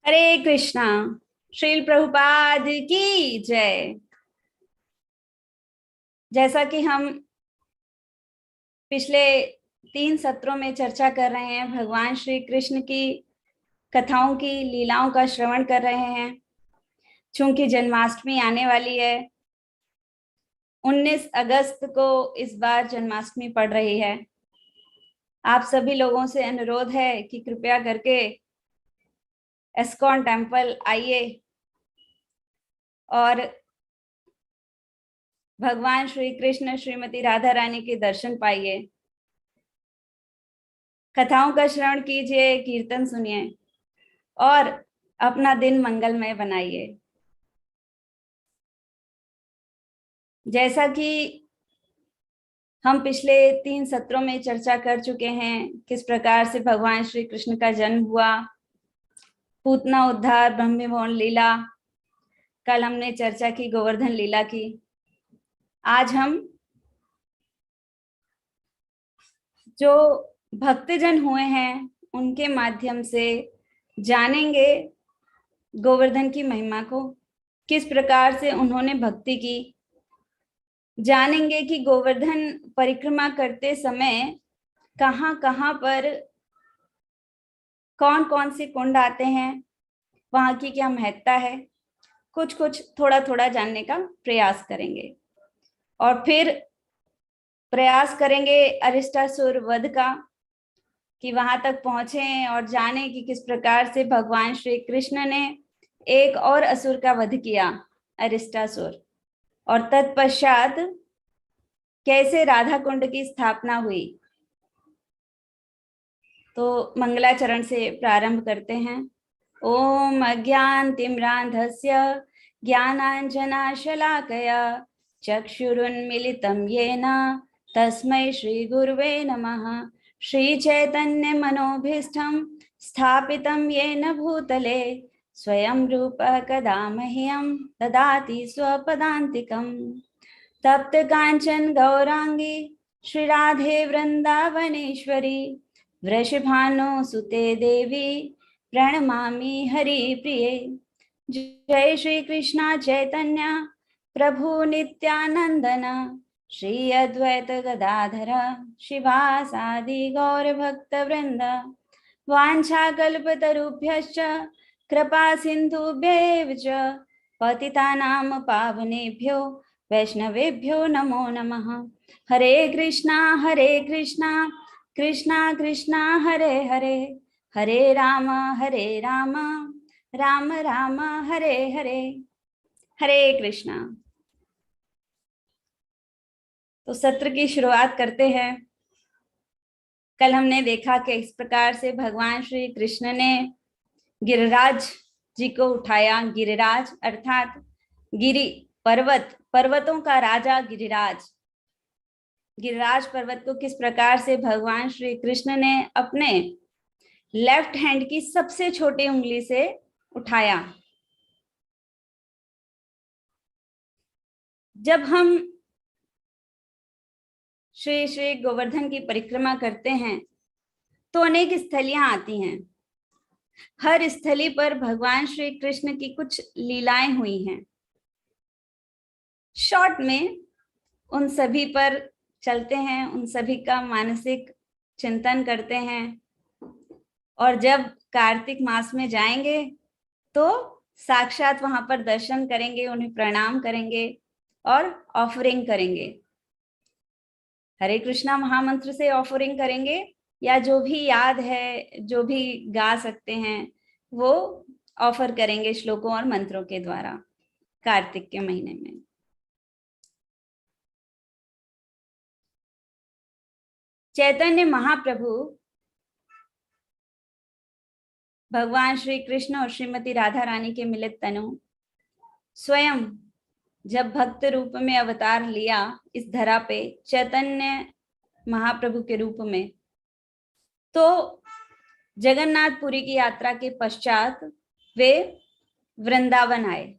हरे कृष्णा। श्रील प्रभुपाद की जय। जैसा कि हम पिछले 3 सत्रों में चर्चा कर रहे हैं, भगवान श्री कृष्ण की कथाओं की लीलाओं का श्रवण कर रहे हैं। चूंकि जन्माष्टमी आने वाली है, 19 अगस्त को इस बार जन्माष्टमी पड़ रही है। आप सभी लोगों से अनुरोध है कि कृपया करके एस्कॉन टेम्पल आइए और भगवान श्री कृष्ण श्रीमती राधा रानी के दर्शन पाइए। कथाओं का श्रवण कीजिए, कीर्तन सुनिए और अपना दिन मंगलमय बनाइए। जैसा कि हम पिछले 3 सत्रों में चर्चा कर चुके हैं, किस प्रकार से भगवान श्री कृष्ण का जन्म हुआ, पूतना उद्धार, ब्रह्म मोहन लीला, कल हमने चर्चा की गोवर्धन लीला की। आज हम जो भक्तजन हुए हैं उनके माध्यम से जानेंगे गोवर्धन की महिमा को, किस प्रकार से उन्होंने भक्ति की। जानेंगे कि गोवर्धन परिक्रमा करते समय कहाँ कहाँ पर कौन कौन से कुंड आते हैं, वहां की क्या महत्ता है। कुछ कुछ थोड़ा थोड़ा जानने का प्रयास करेंगे और फिर प्रयास करेंगे अरिष्टासुर वध का, कि वहां तक पहुंचे और जाने कि किस प्रकार से भगवान श्री कृष्ण ने एक और असुर का वध किया, अरिष्टासुर, और तत्पश्चात कैसे राधा कुंड की स्थापना हुई। तो मंगलाचरण से प्रारंभ करते हैं। ओम अज्ञानतिम्रान्धस्य ज्ञानाञ्जनशलाकया चक्षुरुन्मीलितं येन तस्मै श्रीगुरुवे नमः। श्रीचैतन्यमनोभीष्टं स्थापितं येन भूतले स्वयं रूपः कदा मह्यं ददाति स्वपदान्तिकम्। तप्त कांचन गौरांगी श्रीराधे वृंदावनेश्वरी वृषभानुसुते देवी प्रणमामि हरिप्रिये। जय श्री कृष्ण चैतन्य प्रभु नित्यानंदन श्री अद्वैत गदाधर शिवासादि गौर भक्त वृंद। वाञ्छाकल्पतरुभ्यश्च कृपा सिन्धुभ्यैव च पतितानां पावनेभ्यो वैष्णवेभ्यो नमो नमः। हरे कृष्णा कृष्णा कृष्णा हरे हरे, हरे राम राम राम हरे हरे। हरे कृष्णा। तो सत्र की शुरुआत करते हैं। कल हमने देखा कि इस प्रकार से भगवान श्री कृष्ण ने गिरिराज जी को उठाया। गिरिराज अर्थात गिरि पर्वत, पर्वतों का राजा गिरिराज। गिरिराज पर्वत को किस प्रकार से भगवान श्री कृष्ण ने अपने लेफ्ट हैंड की सबसे छोटी उंगली से उठाया। जब हम श्री श्री गोवर्धन की परिक्रमा करते हैं तो अनेक स्थलियां आती हैं। हर स्थली पर भगवान श्री कृष्ण की कुछ लीलाएं हुई हैं। शॉर्ट में उन सभी पर चलते हैं, उन सभी का मानसिक चिंतन करते हैं और जब कार्तिक मास में जाएंगे तो साक्षात वहां पर दर्शन करेंगे, उन्हें प्रणाम करेंगे और ऑफरिंग करेंगे। हरे कृष्णा महामंत्र से ऑफरिंग करेंगे या जो भी याद है, जो भी गा सकते हैं वो ऑफर करेंगे श्लोकों और मंत्रों के द्वारा कार्तिक के महीने में। चैतन्य महाप्रभु भगवान श्री कृष्ण और श्रीमती राधा रानी के मिलित तनु स्वयं जब भक्त रूप में अवतार लिया इस धरा पे, चैतन्य महाप्रभु के रूप में, तो जगन्नाथपुरी की यात्रा के पश्चात वे वृंदावन आए।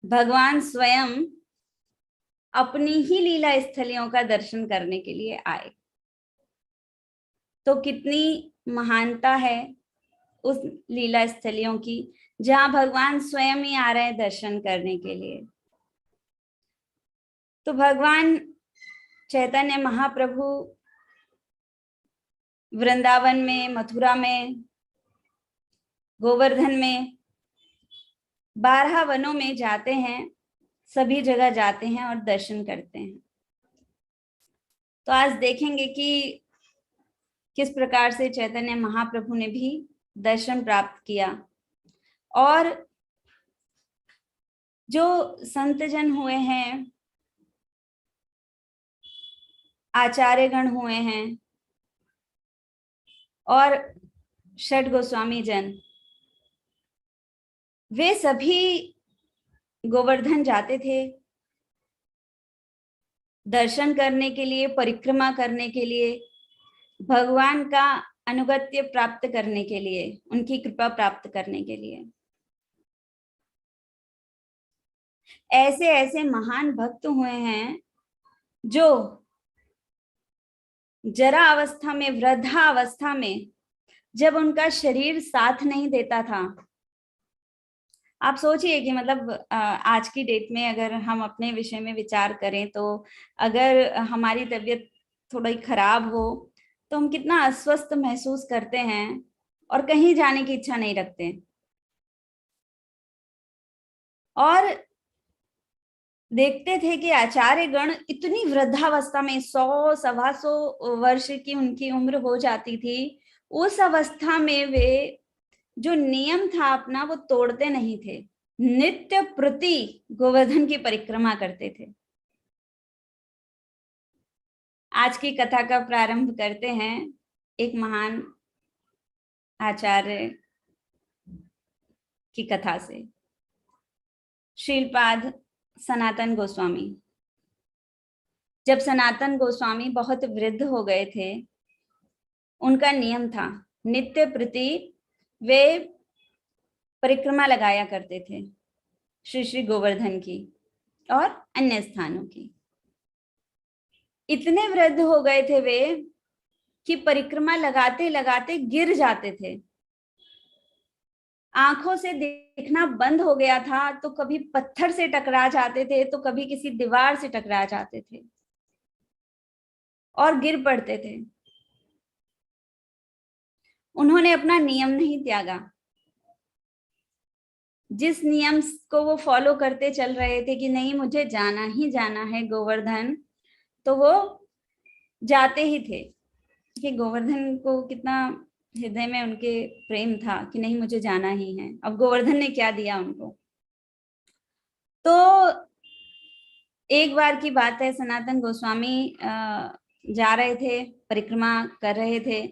भगवान स्वयं अपनी ही लीला स्थलियों का दर्शन करने के लिए आए। तो कितनी महानता है उस लीला स्थलियों की जहां भगवान स्वयं ही आ रहे हैं दर्शन करने के लिए। तो भगवान चैतन्य महाप्रभु वृंदावन में, मथुरा में, गोवर्धन में, 12 वनों में जाते हैं, सभी जगह जाते हैं और दर्शन करते हैं। तो आज देखेंगे कि किस प्रकार से चैतन्य महाप्रभु ने भी दर्शन प्राप्त किया और जो संतजन हुए हैं, आचार्यगण हुए हैं और षट गोस्वामी जन, वे सभी गोवर्धन जाते थे दर्शन करने के लिए, परिक्रमा करने के लिए, भगवान का अनुगत्य प्राप्त करने के लिए, उनकी कृपा प्राप्त करने के लिए। ऐसे ऐसे महान भक्त हुए हैं जो जरा अवस्था में, वृद्धा अवस्था में, जब उनका शरीर साथ नहीं देता था, आप सोचिए कि मतलब आज की डेट में अगर हम अपने विषय में विचार करें तो अगर हमारी तबीयत थोड़ी खराब हो तो हम कितना अस्वस्थ महसूस करते हैं और कहीं जाने की इच्छा नहीं रखते। और देखते थे कि आचार्य गण इतनी वृद्धावस्था में, 100-125 वर्ष की उनकी उम्र हो जाती थी, उस अवस्था में वे जो नियम था अपना वो तोड़ते नहीं थे, नित्य प्रति गोवर्धन की परिक्रमा करते थे। आज की कथा का प्रारंभ करते हैं एक महान आचार्य की कथा से। श्रीलपाद सनातन गोस्वामी। जब सनातन गोस्वामी बहुत वृद्ध हो गए थे, उनका नियम था नित्य प्रति वे परिक्रमा लगाया करते थे श्री श्री गोवर्धन की और अन्य स्थानों की। इतने वृद्ध हो गए थे वे कि परिक्रमा लगाते लगाते गिर जाते थे, आंखों से देखना बंद हो गया था, तो कभी पत्थर से टकरा जाते थे तो कभी किसी दीवार से टकरा जाते थे और गिर पड़ते थे। उन्होंने अपना नियम नहीं त्यागा। जिस नियम को वो फॉलो करते चल रहे थे कि नहीं मुझे जाना ही जाना है गोवर्धन, तो वो जाते ही थे कि गोवर्धन को कितना हृदय में उनके प्रेम था कि नहीं मुझे जाना ही है। अब गोवर्धन ने क्या दिया उनको। तो एक बार की बात है, सनातन गोस्वामी जा रहे थे, परिक्रमा कर रहे थे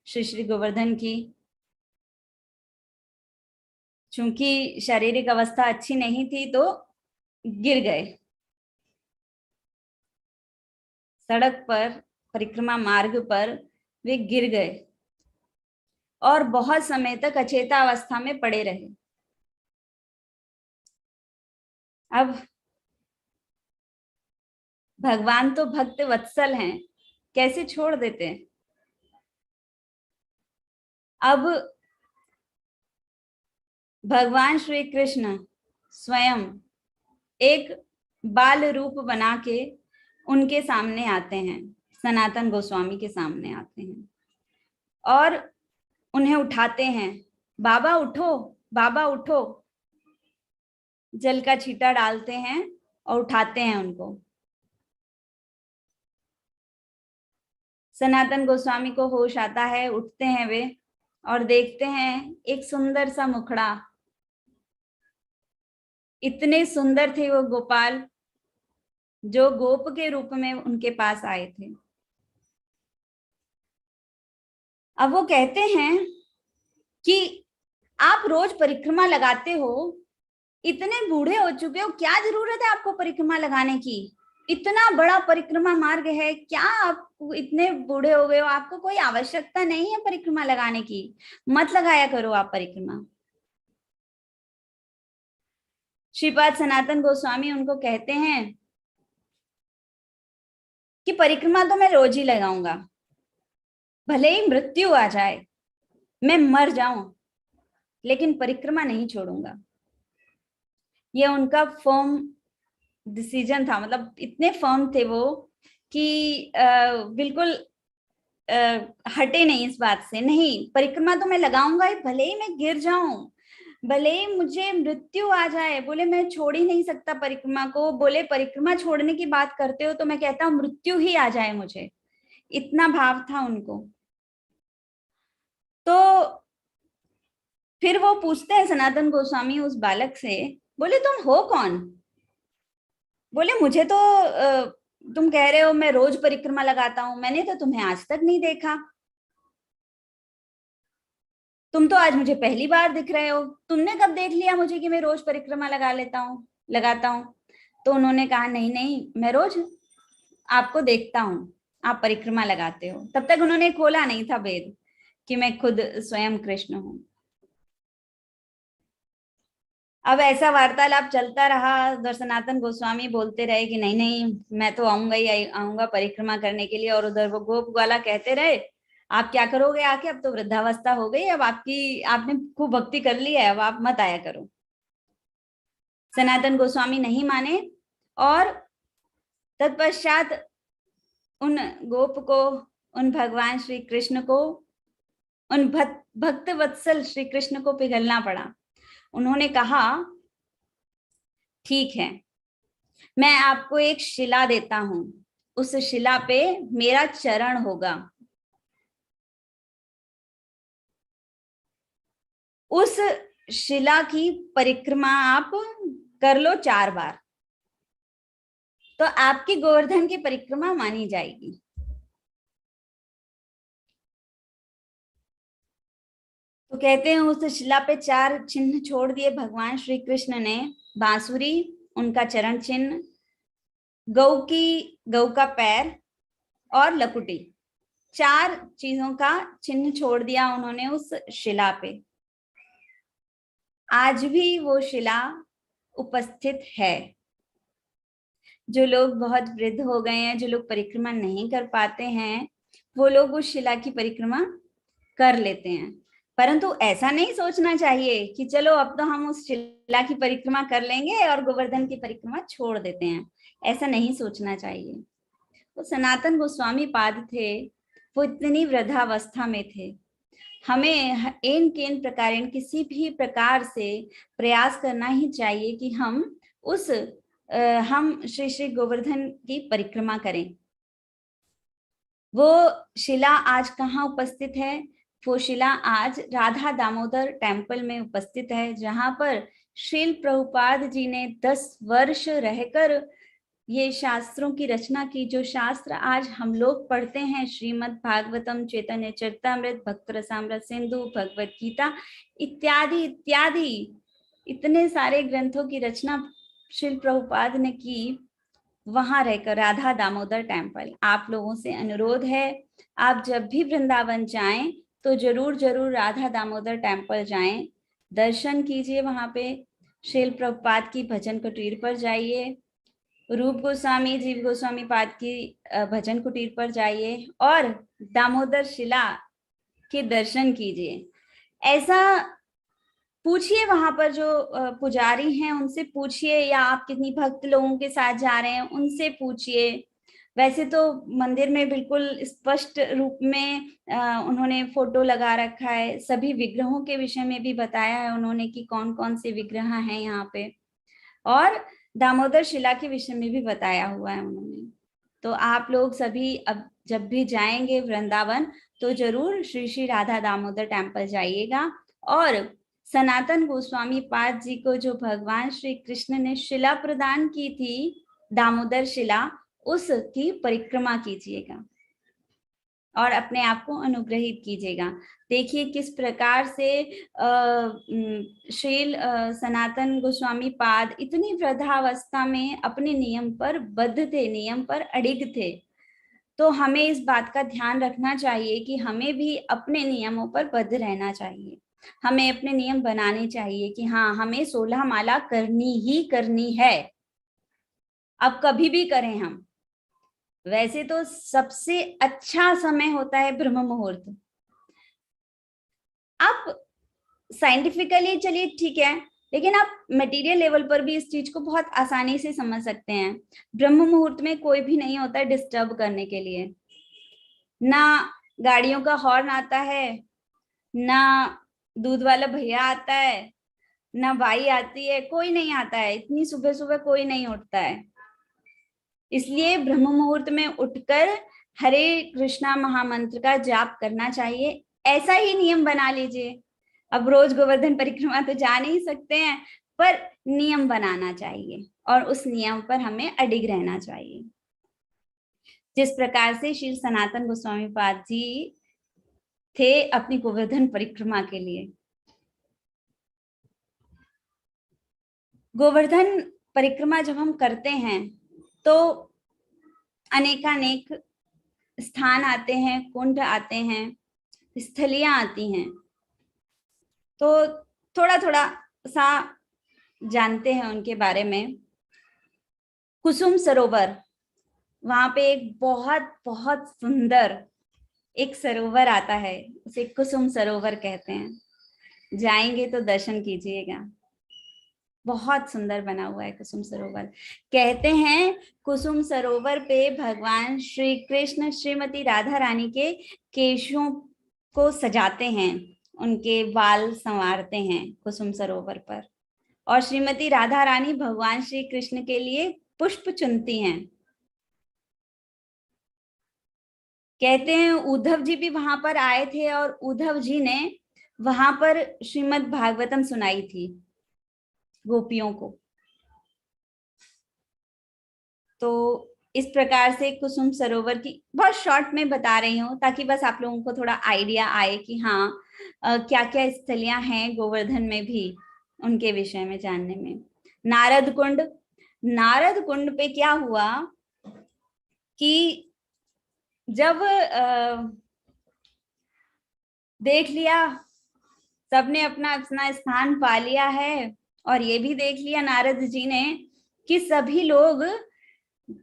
श्री श्री गोवर्धन की। चूंकि शारीरिक अवस्था अच्छी नहीं थी तो गिर गए सड़क पर, परिक्रमा मार्ग पर वे गिर गए और बहुत समय तक अचेता अवस्था में पड़े रहे। अब भगवान तो भक्त वत्सल हैं, कैसे छोड़ देते हैं। अब भगवान श्री कृष्ण स्वयं एक बाल रूप बना के उनके सामने आते हैं, सनातन गोस्वामी के सामने आते हैं और उन्हें उठाते हैं। बाबा उठो, बाबा उठो, जल का छींटा डालते हैं और उठाते हैं उनको। सनातन गोस्वामी को होश आता है, उठते हैं वे और देखते हैं एक सुंदर सा मुखड़ा। इतने सुंदर थे वो गोपाल जो गोप के रूप में उनके पास आए थे। अब वो कहते हैं कि आप रोज परिक्रमा लगाते हो, इतने बूढ़े हो चुके हो, क्या जरूरत है आपको परिक्रमा लगाने की। इतना बड़ा परिक्रमा मार्ग है, क्या आप इतने बूढ़े हो गए हो, आपको कोई आवश्यकता नहीं है परिक्रमा लगाने की, मत लगाया करो आप परिक्रमा। श्रीपाद सनातन गोस्वामी उनको कहते हैं कि परिक्रमा तो मैं रोज ही लगाऊंगा, भले ही मृत्यु आ जाए, मैं मर जाऊं, लेकिन परिक्रमा नहीं छोड़ूंगा। ये उनका फर्म डिसीजन था, मतलब इतने फर्म थे वो कि बिल्कुल हटे नहीं इस बात से। नहीं, परिक्रमा तो मैं लगाऊंगा ही, भले ही मैं गिर जाऊं, भले ही मुझे मृत्यु आ जाए, बोले मैं छोड़ ही नहीं सकता परिक्रमा को। बोले परिक्रमा छोड़ने की बात करते हो तो मैं कहता हूँ मृत्यु ही आ जाए मुझे, इतना भाव था उनको। तो फिर वो पूछते हैं सनातन गोस्वामी उस बालक से, बोले तुम हो कौन? बोले मुझे तो तुम कह रहे हो मैं रोज परिक्रमा लगाता हूं, मैंने तो तुम्हें आज तक नहीं देखा, तुम तो आज मुझे पहली बार दिख रहे हो, तुमने कब देख लिया मुझे कि मैं रोज परिक्रमा लगाता हूँ? तो उन्होंने कहा नहीं नहीं, मैं रोज आपको देखता हूँ, आप परिक्रमा लगाते हो। तब तक उन्होंने खोला नहीं था वेद कि मैं खुद स्वयं कृष्ण हूँ। अब ऐसा वार्तालाप चलता रहा, उधर सनातन गोस्वामी बोलते रहे कि नहीं नहीं मैं तो आऊंगा ही आऊंगा परिक्रमा करने के लिए, और उधर वो गोप ग्वाला कहते रहे आप क्या करोगे आके, अब तो वृद्धावस्था हो गई, अब आपने खूब भक्ति कर ली है, अब आप मत आया करो। सनातन गोस्वामी नहीं माने, और तत्पश्चात उन गोप को, उन भगवान श्री कृष्ण को, उन भक्त वत्सल श्री कृष्ण को पिघलना पड़ा। उन्होंने कहा ठीक है, मैं आपको एक शिला देता हूं, उस शिला पे मेरा चरण होगा, उस शिला की परिक्रमा आप कर लो 4 बार, तो आपकी गोवर्धन की परिक्रमा मानी जाएगी। तो कहते हैं उस शिला पे 4 चिन्ह छोड़ दिए भगवान श्री कृष्ण ने, बांसुरी उनका चरण चिन्ह, गौ का पैर और लकुटी, 4 चीजों का चिन्ह छोड़ दिया उन्होंने उस शिला पे। आज भी वो शिला उपस्थित है। जो लोग बहुत वृद्ध हो गए हैं, जो लोग परिक्रमा नहीं कर पाते हैं, वो लोग उस शिला की परिक्रमा कर लेते हैं। परंतु ऐसा नहीं सोचना चाहिए कि चलो अब तो हम उस शिला की परिक्रमा कर लेंगे और गोवर्धन की परिक्रमा छोड़ देते हैं, ऐसा नहीं सोचना चाहिए। वो सनातन गोस्वामी पाद थे, वो इतनी वृद्धावस्था में थे। हमें इन केन प्रकार किसी भी प्रकार से प्रयास करना ही चाहिए कि हम श्री श्री गोवर्धन की परिक्रमा करें। वो शिला आज कहाँ उपस्थित है? वो शिला आज राधा दामोदर टेम्पल में उपस्थित है, जहां पर श्रील प्रभुपाद जी ने 10 वर्ष रहकर ये शास्त्रों की रचना की। जो शास्त्र आज हम लोग पढ़ते हैं, श्रीमद् भागवतम, चैतन्य चरितामृत, भक्त रसामृत सिंधु, भगवत गीता इत्यादि इत्यादि, इतने सारे ग्रंथों की रचना श्रील प्रभुपाद ने की वहां रहकर राधा दामोदर टेम्पल। आप लोगों से अनुरोध है, आप जब भी वृंदावन जाएं तो जरूर जरूर राधा दामोदर टेम्पल जाएं, दर्शन कीजिए वहां पे, श्रील प्रभुपाद की भजन कुटीर पर जाइए, रूप गोस्वामी, जीव गोस्वामी पाद की भजन कुटीर पर जाइए और दामोदर शिला के दर्शन कीजिए। ऐसा पूछिए वहां पर जो पुजारी हैं उनसे पूछिए, या आप कितनी भक्त लोगों के साथ जा रहे हैं उनसे पूछिए। वैसे तो मंदिर में बिल्कुल स्पष्ट रूप में उन्होंने फोटो लगा रखा है, सभी विग्रहों के विषय में भी बताया है उन्होंने कि कौन कौन से विग्रह हैं यहाँ पे, और दामोदर शिला के विषय में भी बताया हुआ है उन्होंने। तो आप लोग सभी अब जब भी जाएंगे वृंदावन तो जरूर श्री श्री राधा दामोदर टेम्पल जाइएगा, और सनातन गोस्वामी पाद जी को जो भगवान श्री कृष्ण ने शिला प्रदान की थी, दामोदर शिला, उसकी परिक्रमा कीजिएगा और अपने आप को अनुग्रहित कीजिएगा। देखिए किस प्रकार से श्रील सनातन गोस्वामी पाद इतनी वृद्धावस्था में अपने नियम पर बद्ध थे, नियम पर अडिग थे। तो हमें इस बात का ध्यान रखना चाहिए कि हमें भी अपने नियमों पर बद्ध रहना चाहिए, हमें अपने नियम बनाने चाहिए कि हाँ हमें 16 माला करनी ही करनी है, अब कभी भी करें हम। वैसे तो सबसे अच्छा समय होता है ब्रह्म मुहूर्त। अब साइंटिफिकली चलिए ठीक है, लेकिन आप मटेरियल लेवल पर भी इस चीज को बहुत आसानी से समझ सकते हैं। ब्रह्म मुहूर्त में कोई भी नहीं होता डिस्टर्ब करने के लिए, ना गाड़ियों का हॉर्न आता है, ना दूध वाला भैया आता है, ना बाई आती है, कोई नहीं आता है, इतनी सुबह सुबह कोई नहीं उठता है। इसलिए ब्रह्म मुहूर्त में उठकर हरे कृष्णा महामंत्र का जाप करना चाहिए। ऐसा ही नियम बना लीजिए। अब रोज गोवर्धन परिक्रमा तो जा नहीं सकते हैं, पर नियम बनाना चाहिए और उस नियम पर हमें अडिग रहना चाहिए। जिस प्रकार से श्री सनातन गोस्वामी पाद जी थे अपनी गोवर्धन परिक्रमा के लिए। गोवर्धन परिक्रमा जब हम करते हैं तो अनेकानेक स्थान आते हैं, कुंड आते हैं, स्थलियां आती हैं। तो थोड़ा थोड़ा सा जानते हैं उनके बारे में। कुसुम सरोवर, वहां पे एक बहुत बहुत सुंदर एक सरोवर आता है, उसे कुसुम सरोवर कहते हैं। जाएंगे तो दर्शन कीजिएगा, बहुत सुंदर बना हुआ है कुसुम सरोवर। कहते हैं कुसुम सरोवर पे भगवान श्री कृष्ण श्रीमती राधा रानी के केशों को सजाते हैं, उनके बाल संवारते हैं कुसुम सरोवर पर, और श्रीमती राधा रानी भगवान श्री कृष्ण के लिए पुष्प चुनती हैं। कहते हैं उद्धव जी भी वहां पर आए थे और उद्धव जी ने वहां पर श्रीमद् भागवतम सुनाई थी गोपियों को। तो इस प्रकार से कुसुम सरोवर की बहुत शॉर्ट में बता रही हूँ, ताकि बस आप लोगों को थोड़ा आइडिया आए कि हाँ क्या क्या स्थलियां हैं गोवर्धन में भी, उनके विषय में जानने में। नारद कुंड, नारद कुंड पे क्या हुआ कि जब देख लिया सबने अपना अपना स्थान पा लिया है, और ये भी देख लिया नारद जी ने कि सभी लोग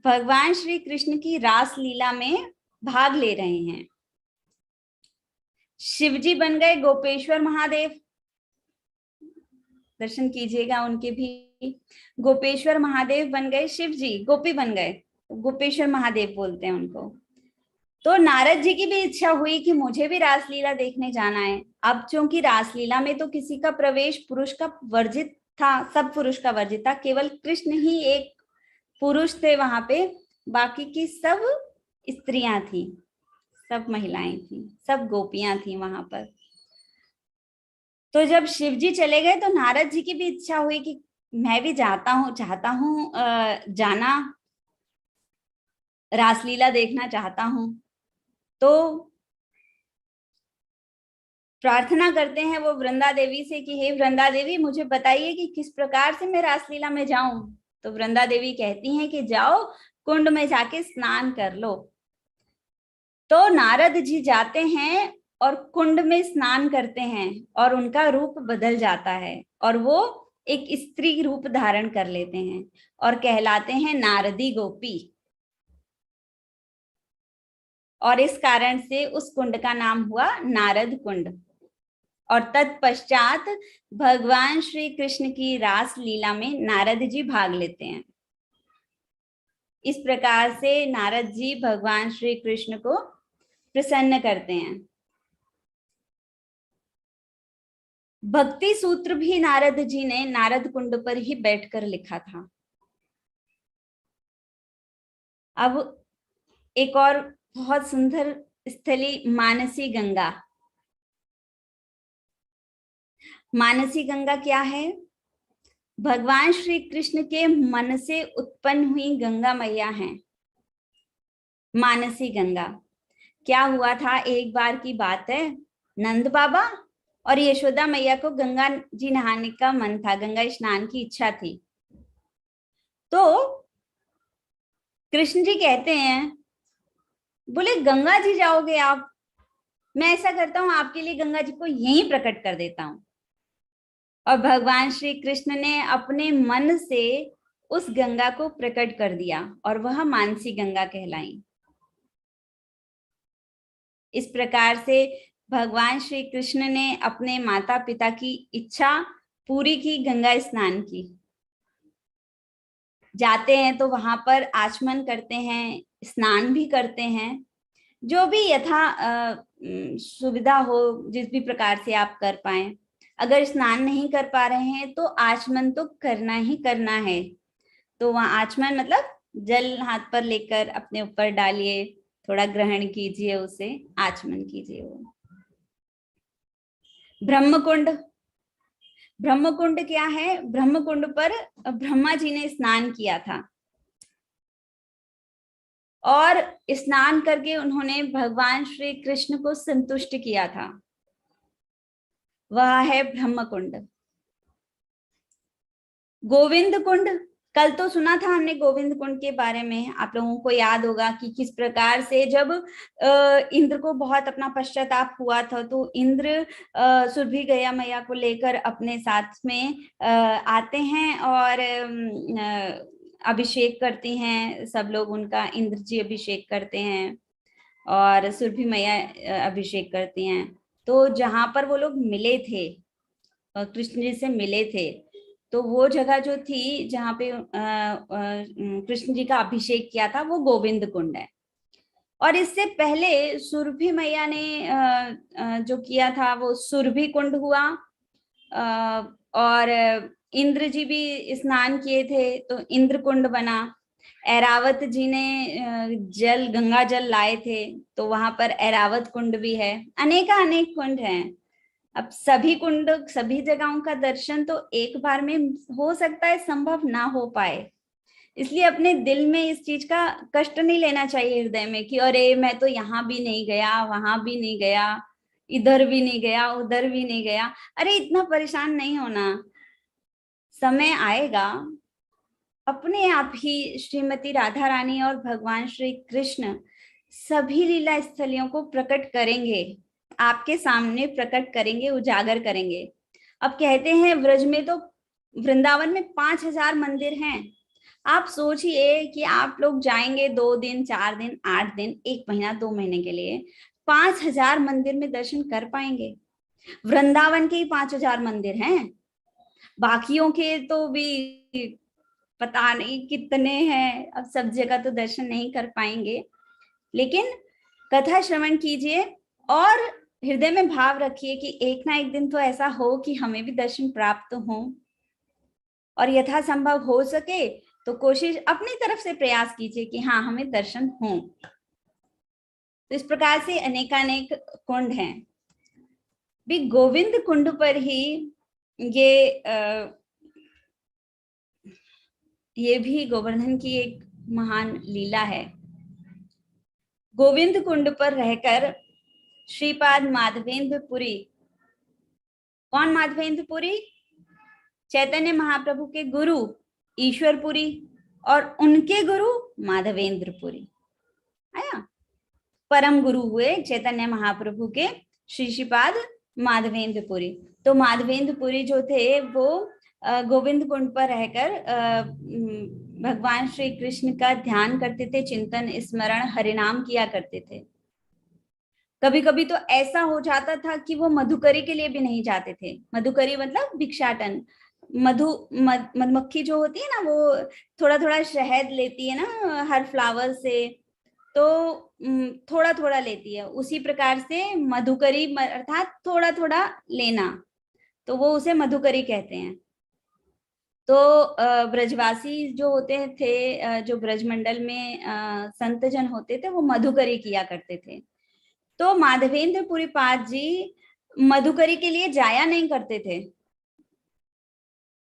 भगवान श्री कृष्ण की रास लीला में भाग ले रहे हैं। शिवजी बन गए गोपेश्वर महादेव, दर्शन कीजिएगा उनके भी। गोपेश्वर महादेव बन गए शिवजी, गोपी बन गए, गोपेश्वर महादेव बोलते हैं उनको। तो नारद जी की भी इच्छा हुई कि मुझे भी रासलीला देखने जाना है। अब चूंकि रासलीला में तो किसी का प्रवेश पुरुष का वर्जित था, सब पुरुष का वर्जित था, केवल कृष्ण ही एक पुरुष थे वहां पे, बाकी की सब स्त्रियां थी, सब महिलाएं थी, सब गोपियां थी वहां पर। तो जब शिव जी चले गए तो नारद जी की भी इच्छा हुई कि मैं भी चाहता हूँ जाना, रासलीला देखना चाहता हूं। तो प्रार्थना करते हैं वो वृंदा देवी से कि हे वृंदा देवी, मुझे बताइए कि किस प्रकार से मैं रासलीला में जाऊं। तो वृंदा देवी कहती हैं कि जाओ कुंड में जाके स्नान कर लो। तो नारद जी जाते हैं और कुंड में स्नान करते हैं, और उनका रूप बदल जाता है और वो एक स्त्री रूप धारण कर लेते हैं और कहलाते हैं नारदी गोपी। और इस कारण से उस कुंड का नाम हुआ नारद कुंड। और तत्पश्चात भगवान श्री कृष्ण की रास लीला में नारद जी भाग लेते हैं। इस प्रकार से नारद जी भगवान श्री कृष्ण को प्रसन्न करते हैं। भक्ति सूत्र भी नारद जी ने नारद कुंड पर ही बैठकर लिखा था। अब एक और बहुत सुंदर स्थली मानसी गंगा। मानसी गंगा क्या है? भगवान श्री कृष्ण के मन से उत्पन्न हुई गंगा मैया हैं मानसी गंगा। क्या हुआ था, एक बार की बात है, नंद बाबा और यशोदा मैया को गंगा जी नहाने का मन था, गंगा स्नान की इच्छा थी। तो कृष्ण जी कहते हैं, बोले गंगा जी जाओगे आप, मैं ऐसा करता हूं आपके लिए गंगा जी को यहीं प्रकट कर देता हूं। और भगवान श्री कृष्ण ने अपने मन से उस गंगा को प्रकट कर दिया और वह मानसी गंगा कहलाई। इस प्रकार से भगवान श्री कृष्ण ने अपने माता पिता की इच्छा पूरी की, गंगा स्नान की। जाते हैं तो वहां पर आचमन करते हैं, स्नान भी करते हैं, जो भी यथा सुविधा हो, जिस भी प्रकार से आप कर पाए। अगर स्नान नहीं कर पा रहे हैं तो आचमन तो करना ही करना है। तो वहां आचमन मतलब जल हाथ पर लेकर अपने ऊपर डालिए, थोड़ा ग्रहण कीजिए, उसे आचमन कीजिए। वो ब्रह्मकुंड, ब्रह्मकुंड क्या है? ब्रह्मकुंड पर ब्रह्मा जी ने स्नान किया था और स्नान करके उन्होंने भगवान श्री कृष्ण को संतुष्ट किया था। वह है ब्रह्मकुंड। गोविंद कुंड, कल तो सुना था हमने गोविंद कुंड के बारे में। आप लोगों को याद होगा कि किस प्रकार से जब इंद्र को बहुत अपना पश्चाताप हुआ था तो इंद्र सुरभि गया मैया को लेकर अपने साथ में आते हैं और अभिषेक करती हैं सब लोग उनका। इंद्र जी अभिषेक करते हैं और सुरभि मैया अभिषेक करती हैं। तो जहां पर वो लोग मिले थे, कृष्ण जी से मिले थे, तो वो जगह जो थी जहाँ पे कृष्ण जी का अभिषेक किया था वो गोविंद कुंड है। और इससे पहले सुरभि मैया ने जो किया था वो सुरभि कुंड हुआ। और इंद्र जी भी स्नान किए थे तो इंद्र कुंड बना। ऐरावत जी ने जल, गंगा जल लाए थे तो वहां पर ऐरावत कुंड भी है। अनेका अनेक कुंड हैं। अब सभी कुंड, सभी जगहों का दर्शन तो एक बार में हो सकता है, संभव ना हो पाए। इसलिए अपने दिल में इस चीज का कष्ट नहीं लेना चाहिए हृदय में कि अरे मैं तो यहाँ भी नहीं गया, वहां भी नहीं गया, इधर भी नहीं गया, उधर भी नहीं गया। अरे इतना परेशान नहीं होना। समय आएगा, अपने आप ही श्रीमती राधा रानी और भगवान श्री कृष्ण सभी लीला स्थलियों को प्रकट करेंगे, आपके सामने प्रकट करेंगे, उजागर करेंगे। अब कहते हैं व्रज में तो, वृंदावन में 5,000 मंदिर हैं। आप सोचिए कि आप लोग जाएंगे 2 दिन, 4 दिन, 8 दिन, 1 महीना, 2 महीने के लिए, 5,000 मंदिर में दर्शन कर पाएंगे? वृंदावन के ही 5,000 मंदिर हैं, बाकियों के तो भी पता नहीं कितने हैं। अब सब जगह तो दर्शन नहीं कर पाएंगे, लेकिन कथा श्रवण कीजिए और हृदय में भाव रखिए कि एक ना एक दिन तो ऐसा हो कि हमें भी दर्शन प्राप्त हो। और यथासंभव हो सके तो कोशिश अपनी तरफ से प्रयास कीजिए कि हाँ हमें दर्शन हो। तो इस प्रकार से अनेकानेक कुंड हैं। भी गोविंद कुंड पर ही ये भी गोवर्धन की एक महान लीला है। गोविंद कुंड पर रहकर श्रीपाद माधवेंद्र पुरी, कौन माधवेंद्र पुरी? चैतन्य महाप्रभु के गुरु ईश्वरपुरी और उनके गुरु माधवेंद्र पुरी। आया, परम गुरु हुए चैतन्य महाप्रभु के श्रीपाद माधवेंद्र पुरी। तो माधवेंद्र पुरी जो थे वो गोविंद कुंड पर रहकर भगवान श्री कृष्ण का ध्यान करते थे, चिंतन स्मरण हरिनाम किया करते थे। कभी कभी तो ऐसा हो जाता था कि वो मधुकरी के लिए भी नहीं जाते थे। मधुकरी मतलब भिक्षाटन। मधुमक्खी जो होती है ना, वो थोड़ा थोड़ा शहद लेती है ना हर फ्लावर से, तो थोड़ा थोड़ा लेती है। उसी प्रकार से मधुकरी अर्थात थोड़ा थोड़ा लेना, तो वो उसे मधुकरी कहते हैं। तो ब्रजवासी जो होते थे, जो ब्रजमंडल में संत जन होते थे, वो मधुकरी किया करते थे। तो माधवेंद्र पुरी पाद जी मधुकरी के लिए जाया नहीं करते थे।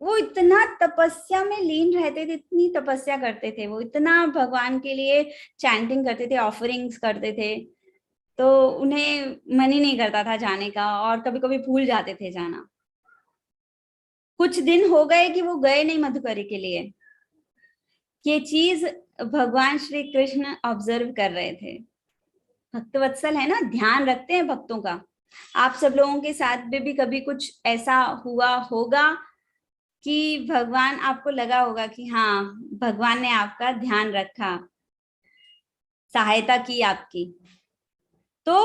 वो इतना तपस्या में लीन रहते थे, इतनी तपस्या करते थे, वो इतना भगवान के लिए चैंटिंग करते थे, ऑफरिंग्स करते थे, तो उन्हें मन ही नहीं करता था जाने का, और कभी कभी भूल जाते थे जाना। कुछ दिन हो गए कि वो गए नहीं मधुकरी के लिए। ये चीज भगवान श्री कृष्ण ऑब्जर्व कर रहे थे। भक्तवत्सल है ना, ध्यान रखते हैं भक्तों का। आप सब लोगों के साथ में भी कभी कुछ ऐसा हुआ होगा कि भगवान, आपको लगा होगा कि हाँ भगवान ने आपका ध्यान रखा, सहायता की आपकी। तो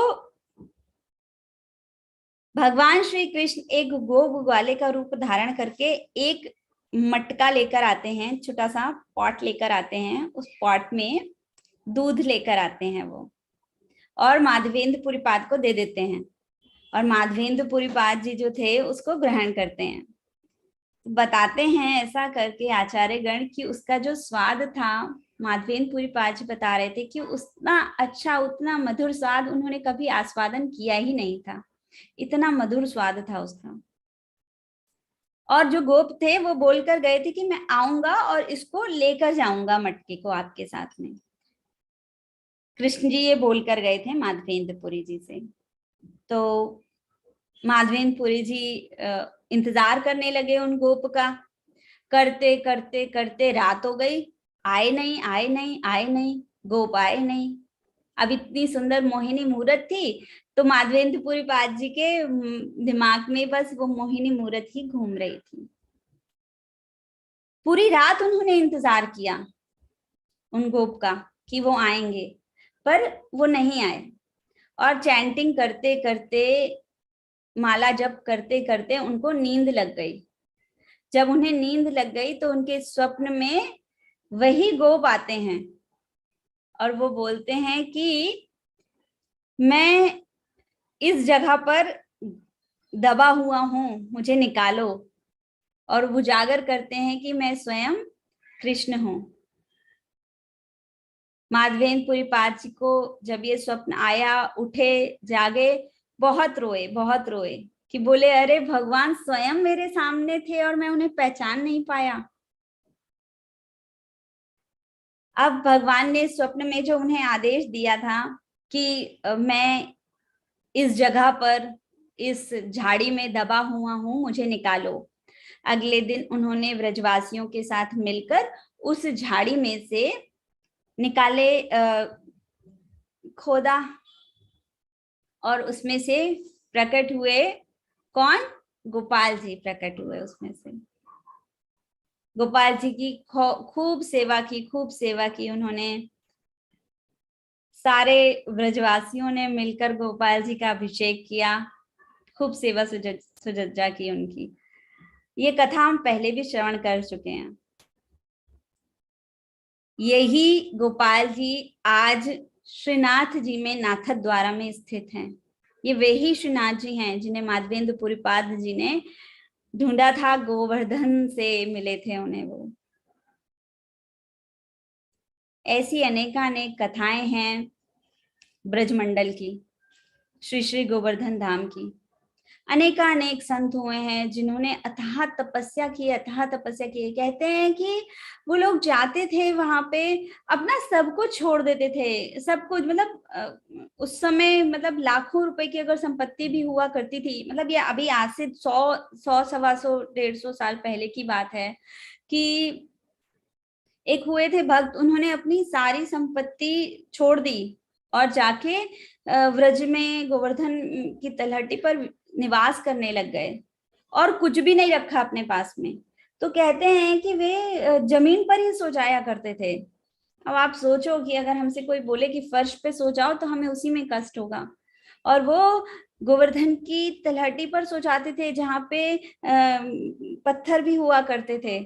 भगवान श्री कृष्ण एक ग्वाले का रूप धारण करके एक मटका लेकर आते हैं, छोटा सा पॉट लेकर आते हैं, उस पॉट में दूध लेकर आते हैं वो, और माधवेंद्र पुरीपाद को दे देते हैं, और माधवेंद्र पुरीपाद जी जो थे उसको ग्रहण करते हैं। बताते हैं ऐसा करके आचार्य गण कि उसका जो स्वाद था, माधवेंद्र पुरीपाद जी बता रहे थे कि उतना अच्छा, उतना मधुर स्वाद उन्होंने कभी आस्वादन किया ही नहीं था, इतना मधुर स्वाद था उसका। और जो गोप थे वो बोलकर गए थे कि मैं आऊंगा और इसको लेकर जाऊंगा मटके को आपके साथ में। कृष्ण जी ये बोलकर गए थे माधवेंद्र पुरी जी से। तो माधवेंद्र पुरी जी इंतजार करने लगे उन गोप का, करते करते करते रात हो गई, आए नहीं आए नहीं आए नहीं, गोप आए नहीं। अब इतनी सुंदर मोहिनी मूरत थी, तो माधवेंद्र पुरीपाद जी के दिमाग में बस वो मोहिनी मूरत ही घूम रही थी। पूरी रात उन्होंने इंतजार किया उन गोप का कि वो आएंगे, पर वो नहीं आए। और चैंटिंग करते करते, माला जप करते करते उनको नींद लग गई। जब उन्हें नींद लग गई तो उनके स्वप्न में वही गोप आते हैं और वो बोलते हैं कि मैं इस जगह पर दबा हुआ हूं, मुझे निकालो। और वो उजागर करते हैं कि मैं स्वयं कृष्ण हूं। माधवेंद्र पुरीपाद जी को जब ये स्वप्न आया, उठे, जागे, बहुत रोए, बहुत रोए, कि बोले अरे भगवान स्वयं मेरे सामने थे और मैं उन्हें पहचान नहीं पाया। अब भगवान ने स्वप्न में जो उन्हें आदेश दिया था कि मैं इस जगह पर इस झाड़ी में दबा हुआ हूं, मुझे निकालो। अगले दिन उन्होंने व्रजवासियों के साथ मिलकर उस झाड़ी में से निकाले, खोदा, और उसमें से प्रकट हुए कौन? गोपाल जी प्रकट हुए उसमें से। गोपाल जी की खूब सेवा की, खूब सेवा की उन्होंने। सारे व्रजवासियों ने मिलकर गोपाल जी का अभिषेक किया, खूब सेवा सुजज्जा की उनकी। ये कथा हम पहले भी श्रवण कर चुके हैं। यही गोपाल जी आज श्रीनाथ जी में नाथद्वारा में स्थित हैं। ये वही श्रीनाथ जी हैं जिन्हें माधवेंद्र पुरीपाद जी ने ढूंढा था, गोवर्धन से मिले थे उन्हें वो। ऐसी अनेकानेक कथाएं हैं ब्रजमंडल की, श्री श्री गोवर्धन धाम की। अनेकानेक संत हुए हैं जिन्होंने अथाह तपस्या की, अथाह तपस्या की। कहते हैं कि वो लोग जाते थे वहां पे, अपना सब कुछ छोड़ देते थे, सब कुछ, मतलब उस समय मतलब लाखों रुपए की अगर संपत्ति भी हुआ करती थी, मतलब ये अभी आज से 100 सवा 100 150 साल पहले की बात है कि एक हुए थे भक्त, उन्होंने अपनी सारी संपत्ति छोड़ दी और जाके व्रज में गोवर्धन की तलहटी पर निवास करने लग गए और कुछ भी नहीं रखा अपने पास में। तो कहते हैं कि वे जमीन पर ही सो जाया करते थे। अब आप सोचो कि अगर हमसे कोई बोले कि फर्श पे सो जाओ तो हमें उसी में कष्ट होगा, और वो गोवर्धन की तलहटी पर सो जाते थे जहाँ पे पत्थर भी हुआ करते थे,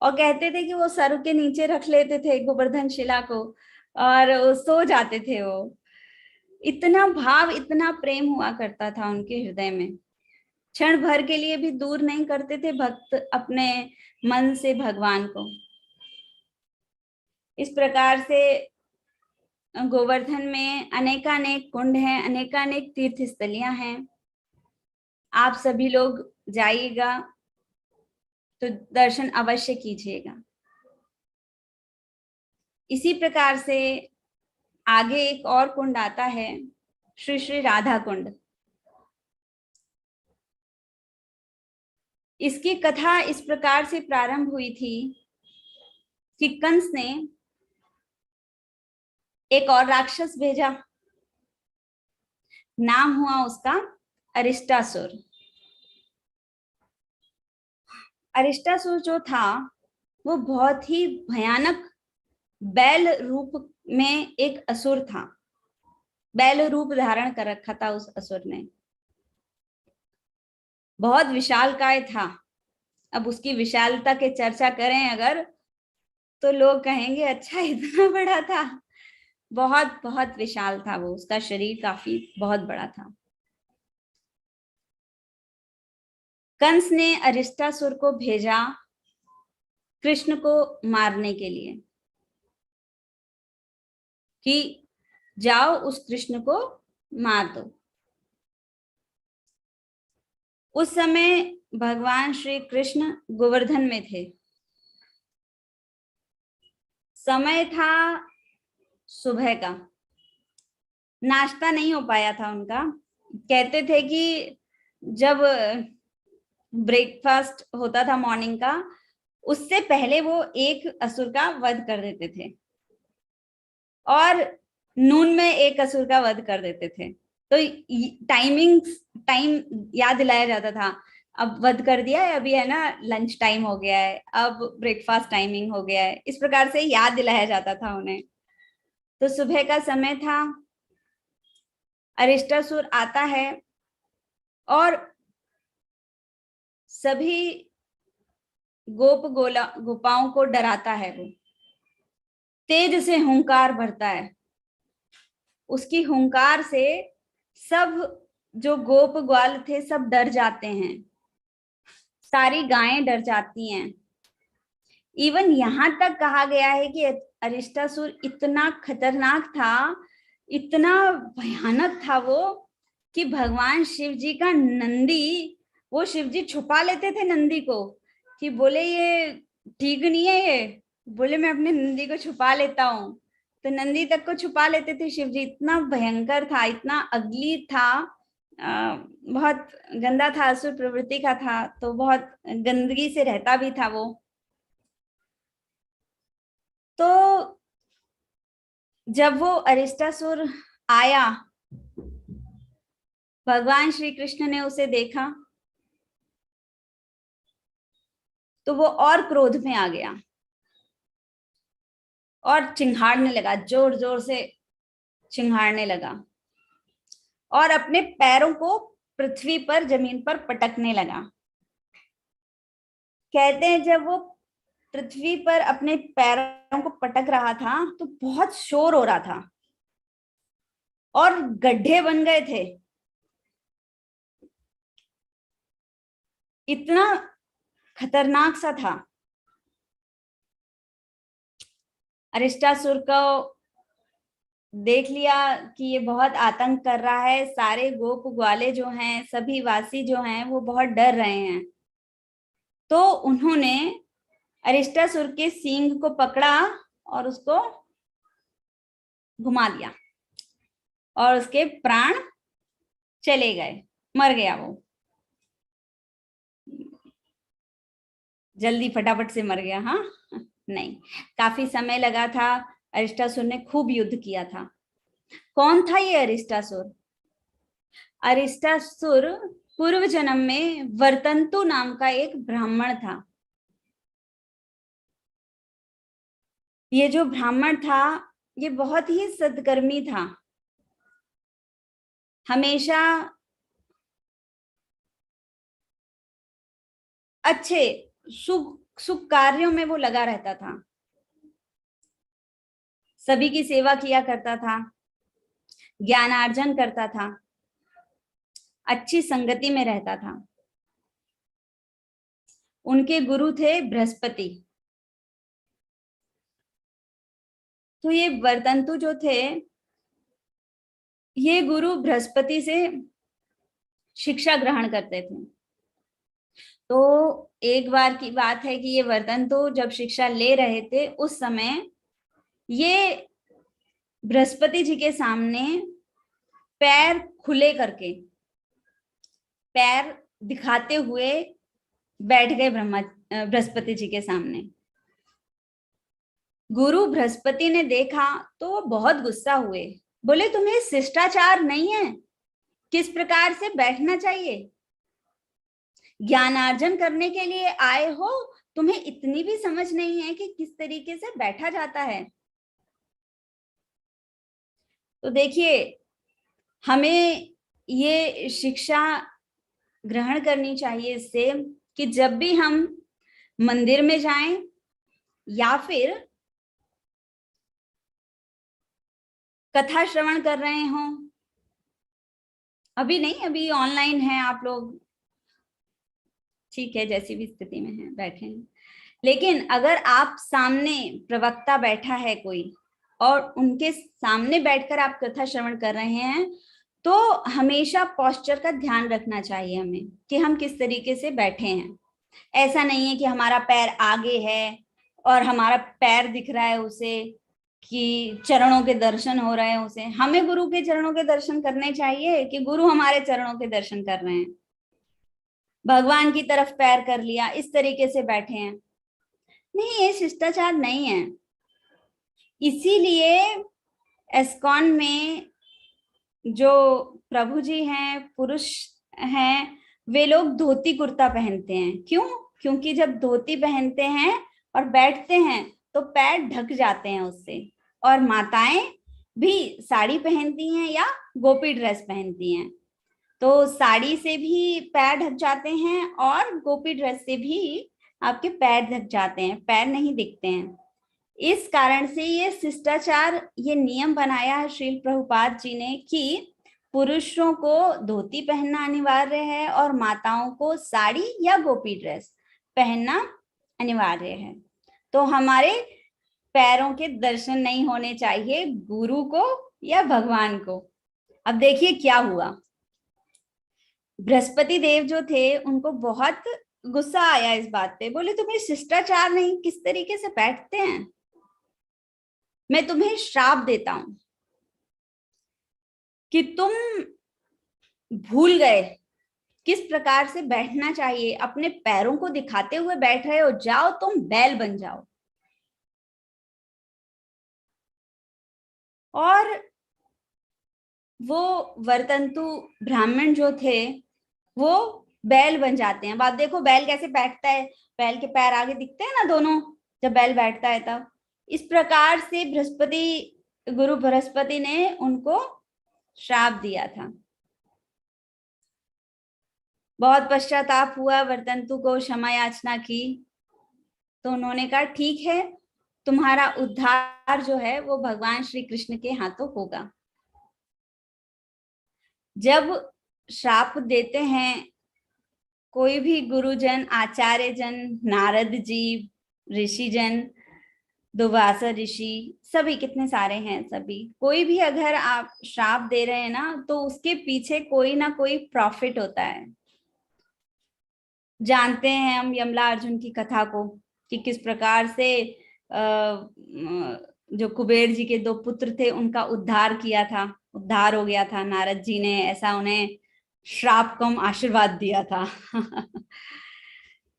और कहते थे कि वो सर के नीचे रख लेते थे गोवर्धन शिला को और सो जाते थे वो। इतना भाव, इतना प्रेम हुआ करता था उनके हृदय में। क्षण भर के लिए भी दूर नहीं करते थे भक्त अपने मन से भगवान को। इस प्रकार से गोवर्धन में अनेकानेक कुंड हैं, अनेकानेक तीर्थ स्थलियां हैं। आप सभी लोग जाइएगा तो दर्शन अवश्य कीजिएगा। इसी प्रकार से आगे एक और कुंड आता है, श्री श्री राधा कुंड। इसकी कथा इस प्रकार से प्रारंभ हुई थी कि कंस ने एक और राक्षस भेजा, नाम हुआ उसका अरिष्टासुर। अरिष्टासुर जो था वो बहुत ही भयानक बैल रूप में एक असुर था। बैल रूप धारण कर रखा था उस असुर ने। बहुत विशालकाय था। अब उसकी विशालता के चर्चा करें अगर, तो लोग कहेंगे अच्छा इतना बड़ा था। बहुत बहुत विशाल था वो, उसका शरीर काफी बहुत बड़ा था। कंस ने अरिष्टासुर को भेजा कृष्ण को मारने के लिए, कि जाओ उस कृष्ण को मार दो। उस समय भगवान श्री कृष्ण गोवर्धन में थे। समय था सुबह का, नाश्ता नहीं हो पाया था उनका। कहते थे कि जब ब्रेकफास्ट होता था मॉर्निंग का, उससे पहले वो एक असुर का वध कर देते थे, और नून में एक असुर का वध कर देते थे। तो टाइम याद दिलाया जाता था। अब वध कर दिया है, अभी है ना लंच टाइम हो गया है, अब ब्रेकफास्ट टाइमिंग हो गया है, इस प्रकार से याद दिलाया जाता था उन्हें। तो सुबह का समय था, अरिष्टासुर आता है और सभी गोपाओं को डराता है। वो तेज से हुंकार भरता है। उसकी हुंकार से सब जो गोप ग्वाल थे सब डर जाते हैं, सारी गायें डर जाती हैं। इवन यहां तक कहा गया है कि अरिष्टासुर इतना खतरनाक था, इतना भयानक था वो, कि भगवान शिव जी का नंदी, वो शिव जी छुपा लेते थे नंदी को, कि बोले ये ठीक नहीं है ये, बोले मैं अपने नंदी को छुपा लेता हूँ। तो नंदी तक को छुपा लेते थे शिव जी। इतना भयंकर था, इतना अगली था, बहुत गंदा था, असुर प्रवृत्ति का था, तो बहुत गंदगी से रहता भी था वो। तो जब वो अरिष्टासुर आया, भगवान श्री कृष्ण ने उसे देखा तो वो और क्रोध में आ गया और चिंघाड़ने लगा, जोर जोर से चिंघाड़ने लगा, और अपने पैरों को पृथ्वी पर, जमीन पर पटकने लगा। कहते हैं जब वो पृथ्वी पर अपने पैरों को पटक रहा था तो बहुत शोर हो रहा था और गड्ढे बन गए थे। इतना खतरनाक सा था। अरिष्टासुर को देख लिया कि ये बहुत आतंक कर रहा है, सारे गोप ग्वाले जो हैं, सभी वासी जो हैं, वो बहुत डर रहे हैं। तो उन्होंने अरिष्टासुर के सींग को पकड़ा और उसको घुमा दिया, और उसके प्राण चले गए, मर गया वो, जल्दी फटाफट से मर गया। हाँ नहीं, काफी समय लगा था। अरिष्टासुर ने खूब युद्ध किया था। कौन था ये अरिष्टासुर? अरिष्टासुर पूर्व जन्म में वर्तंतु नाम का एक ब्राह्मण था। ये जो ब्राह्मण था ये बहुत ही सत्कर्मी था, हमेशा अच्छे शुभ शुभ कार्यों में वो लगा रहता था, सभी की सेवा किया करता था, ज्ञानार्जन करता था, अच्छी संगति में रहता था। उनके गुरु थे बृहस्पति। तो ये वर्तंतु जो थे, ये गुरु बृहस्पति से शिक्षा ग्रहण करते थे। तो एक बार की बात है कि ये वर्तंतु जब शिक्षा ले रहे थे, उस समय ये बृहस्पति जी के सामने पैर खुले करके, पैर दिखाते हुए बैठ गए बृहस्पति जी के सामने। गुरु बृहस्पति ने देखा तो वो बहुत गुस्सा हुए, बोले तुम्हें शिष्टाचार नहीं है, किस प्रकार से बैठना चाहिए? ज्ञानार्जन करने के लिए आए हो, तुम्हें इतनी भी समझ नहीं है कि किस तरीके से बैठा जाता है? तो देखिए, हमें ये शिक्षा ग्रहण करनी चाहिए इससे कि जब भी हम मंदिर में जाएं या फिर कथा श्रवण कर रहे हों, अभी नहीं, अभी ऑनलाइन है, आप लोग ठीक है जैसी भी स्थिति में हैं बैठे हैं, लेकिन अगर आप सामने प्रवक्ता बैठा है कोई और उनके सामने बैठकर आप कथा श्रवण कर रहे हैं, तो हमेशा पोस्चर का ध्यान रखना चाहिए हमें कि हम किस तरीके से बैठे हैं। ऐसा नहीं है कि हमारा पैर आगे है और हमारा पैर दिख रहा है उसे, कि चरणों के दर्शन हो रहे हैं उसे। हमें गुरु के चरणों के दर्शन करने चाहिए कि गुरु हमारे चरणों के दर्शन कर रहे हैं। भगवान की तरफ पैर कर लिया, इस तरीके से बैठे हैं, नहीं, ये शिष्टाचार नहीं है। इसीलिए एस्कॉन में जो प्रभु जी हैं, पुरुष हैं, वे लोग धोती कुर्ता पहनते हैं। क्यों? क्योंकि जब धोती पहनते हैं और बैठते हैं तो पैर ढक जाते हैं उससे। और माताएं भी साड़ी पहनती हैं या गोपी ड्रेस पहनती हैं, तो साड़ी से भी पैर ढक जाते हैं और गोपी ड्रेस से भी आपके पैर ढक जाते हैं, पैर नहीं दिखते हैं। इस कारण से ये शिष्टाचार, ये नियम बनाया है श्रील प्रभुपाद जी ने कि पुरुषों को धोती पहनना अनिवार्य है और माताओं को साड़ी या गोपी ड्रेस पहनना अनिवार्य है। तो हमारे पैरों के दर्शन नहीं होने चाहिए गुरु को या भगवान को। अब देखिए क्या हुआ, बृहस्पति देव जो थे उनको बहुत गुस्सा आया इस बात पे। बोले तुम्हें शिष्टाचार नहीं, किस तरीके से बैठते हैं, मैं तुम्हें श्राप देता हूं कि तुम भूल गए किस प्रकार से बैठना चाहिए। अपने पैरों को दिखाते हुए बैठ रहे हो, जाओ तुम बैल बन जाओ। और वो वर्तंतु ब्राह्मण जो थे वो बैल बन जाते हैं। बात देखो बैल कैसे बैठता है, बैल के पैर आगे दिखते हैं ना दोनों, जब बैल बैठता है तब। इस प्रकार से गुरु बृहस्पति ने उनको श्राप दिया था। बहुत पश्चाताप हुआ, वर्तंतु को क्षमा याचना की, तो उन्होंने कहा ठीक है, तुम्हारा उद्धार जो है वो भगवान श्री कृष्ण के हाथों होगा। जब श्राप देते हैं कोई भी गुरुजन, आचार्य जन, नारद जी, ऋषिजन, दुर्वासा ऋषि, सभी कितने सारे हैं, सभी कोई भी अगर आप श्राप दे रहे हैं ना, तो उसके पीछे कोई ना कोई प्रॉफिट होता है। जानते हैं हम यमला अर्जुन की कथा को कि किस प्रकार से जो कुबेर जी के 2 पुत्र थे उनका उद्धार किया था, उद्धार हो गया था। नारद जी ने ऐसा उन्हें श्राप कम आशीर्वाद दिया था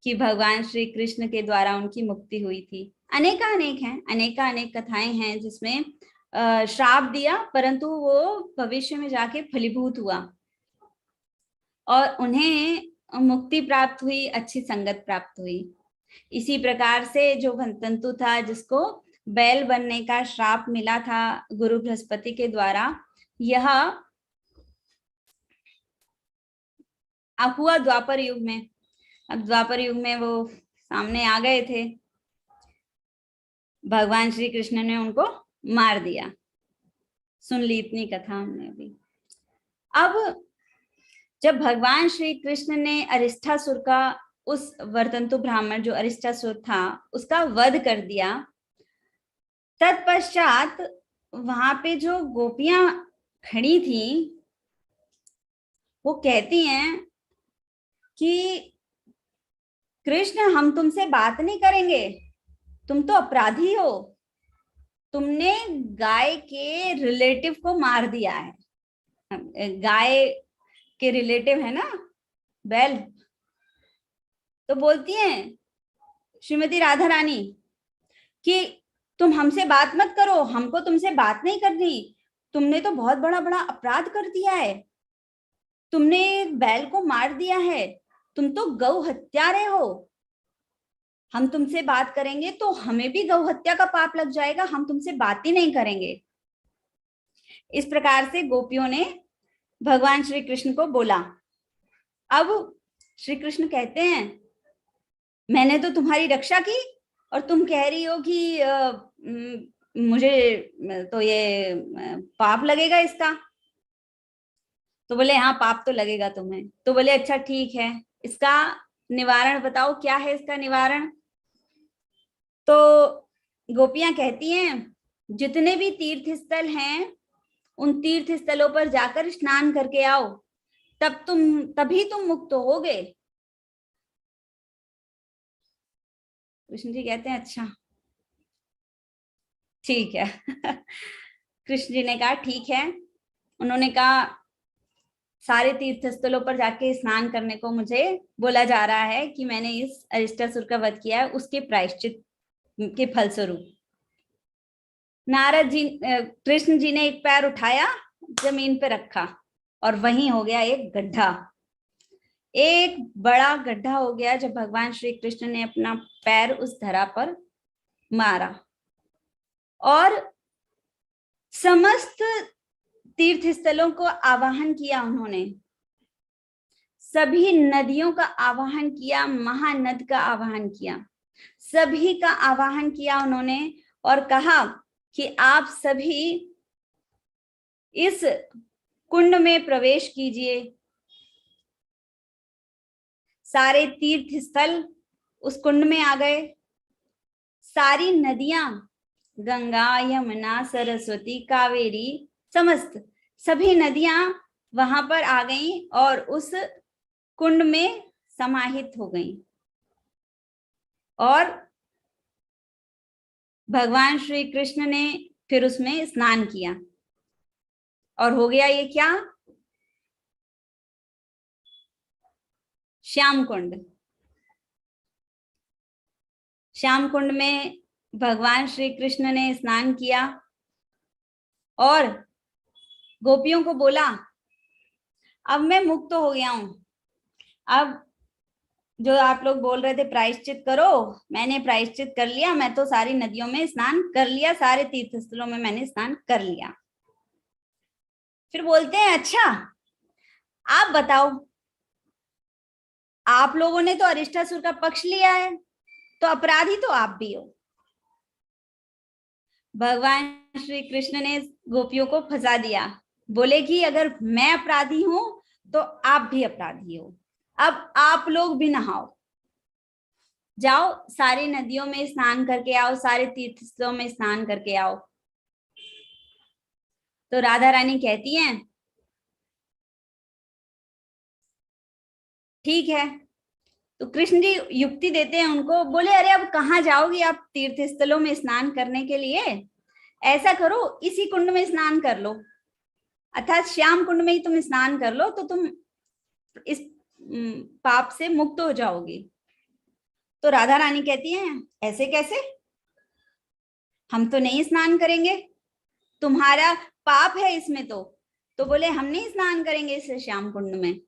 कि भगवान श्री कृष्ण के द्वारा उनकी मुक्ति हुई थी। अनेक कथाएं हैं जिसमें श्राप दिया, परंतु वो भविष्य में जाके फलीभूत हुआ और उन्हें मुक्ति प्राप्त हुई, अच्छी संगत प्राप्त हुई। इसी प्रकार से जो वर्तंतु था जिसको बैल बनने का श्राप मिला था गुरु बृहस्पति के द्वारा, यह हुआ द्वापर युग में। अब द्वापर युग में वो सामने आ गए थे, भगवान श्री कृष्ण ने उनको मार दिया। सुन ली इतनी कथा हमने अभी। अब जब भगवान श्री कृष्ण ने अरिष्टासुर का, उस वर्तंतु ब्राह्मण जो अरिष्टासुर था, उसका वध कर दिया, तत्पश्चात वहां पे जो गोपियां खड़ी थी वो कहती हैं कि कृष्ण हम तुमसे बात नहीं करेंगे, तुम तो अपराधी हो, तुमने गाय के रिलेटिव को मार दिया है। गाय के रिलेटिव है ना बैल। तो बोलती हैं श्रीमती राधा रानी कि तुम हमसे बात मत करो, हमको तुमसे बात नहीं करनी, तुमने तो बहुत बड़ा बड़ा अपराध कर दिया है, तुमने बैल को मार दिया है, तुम तो गौ हत्यारे हो। हम तुमसे बात करेंगे तो हमें भी गौ हत्या का पाप लग जाएगा, हम तुमसे बात ही नहीं करेंगे। इस प्रकार से गोपियों ने भगवान श्री कृष्ण को बोला। अब श्री कृष्ण कहते हैं मैंने तो तुम्हारी रक्षा की और तुम कह रही हो कि मुझे तो ये पाप लगेगा इसका। तो बोले हाँ पाप तो लगेगा तुम्हें। तो बोले अच्छा ठीक है, इसका निवारण बताओ, क्या है इसका निवारण। तो गोपियां कहती हैं जितने भी तीर्थ स्थल हैं उन तीर्थ स्थलों पर जाकर स्नान करके आओ, तभी तुम मुक्त होगे। कृष्ण जी कहते हैं अच्छा ठीक है। कृष्ण जी ने कहा ठीक है। उन्होंने कहा सारे तीर्थ स्थलों पर जाके स्नान करने को मुझे बोला जा रहा है कि मैंने इस अरिष्टासुर का वध किया है, उसके प्रायश्चित के फलस्वरूप। नारद जी कृष्ण जी ने एक पैर उठाया, जमीन पे रखा और वहीं हो गया एक गड्ढा। एक बड़ा गड्ढा हो गया जब भगवान श्री कृष्ण ने अपना पैर उस धरा पर मारा और समस्त तीर्थ स्थलों को आवाहन किया। उन्होंने सभी नदियों का आवाहन किया, महानद का आवाहन किया, सभी का आवाहन किया उन्होंने और कहा कि आप सभी इस कुंड में प्रवेश कीजिए। सारे तीर्थ स्थल उस कुंड में आ गए। सारी नदियां, गंगा, यमुना, सरस्वती, कावेरी, समस्त सभी नदियां वहां पर आ गईं और उस कुंड में समाहित हो गईं। और भगवान श्री कृष्ण ने फिर उसमें स्नान किया और हो गया ये क्या, श्याम कुंड। श्याम कुंड में भगवान श्री कृष्ण ने स्नान किया और गोपियों को बोला अब मैं मुक्त हो गया हूं। अब जो आप लोग बोल रहे थे प्रायश्चित करो, मैंने प्रायश्चित कर लिया, मैं तो सारी नदियों में स्नान कर लिया, सारे तीर्थ स्थलों में मैंने स्नान कर लिया। फिर बोलते हैं अच्छा आप बताओ, आप लोगों ने तो अरिष्टासुर का पक्ष लिया है, तो अपराधी तो आप भी हो। भगवान श्री कृष्ण ने गोपियों को फंसा दिया। बोले कि अगर मैं अपराधी हूं तो आप भी अपराधी हो, अब आप लोग भी नहाओ, जाओ सारी नदियों में स्नान करके आओ, सारे तीर्थ स्थलों में स्नान करके आओ। तो राधा रानी कहती हैं ठीक है। तो कृष्ण जी युक्ति देते हैं उनको, बोले अरे अब कहाँ जाओगी आप तीर्थ स्थलों में स्नान करने के लिए, ऐसा करो इसी कुंड में स्नान कर लो, अर्थात श्याम कुंड में ही तुम स्नान कर लो तो तुम इस पाप से मुक्त हो जाओगी। तो राधा रानी कहती हैं ऐसे कैसे, हम तो नहीं स्नान करेंगे, तुम्हारा पाप है इसमें। तो बोले हम नहीं स्नान करेंगे इस श्याम कुंड में,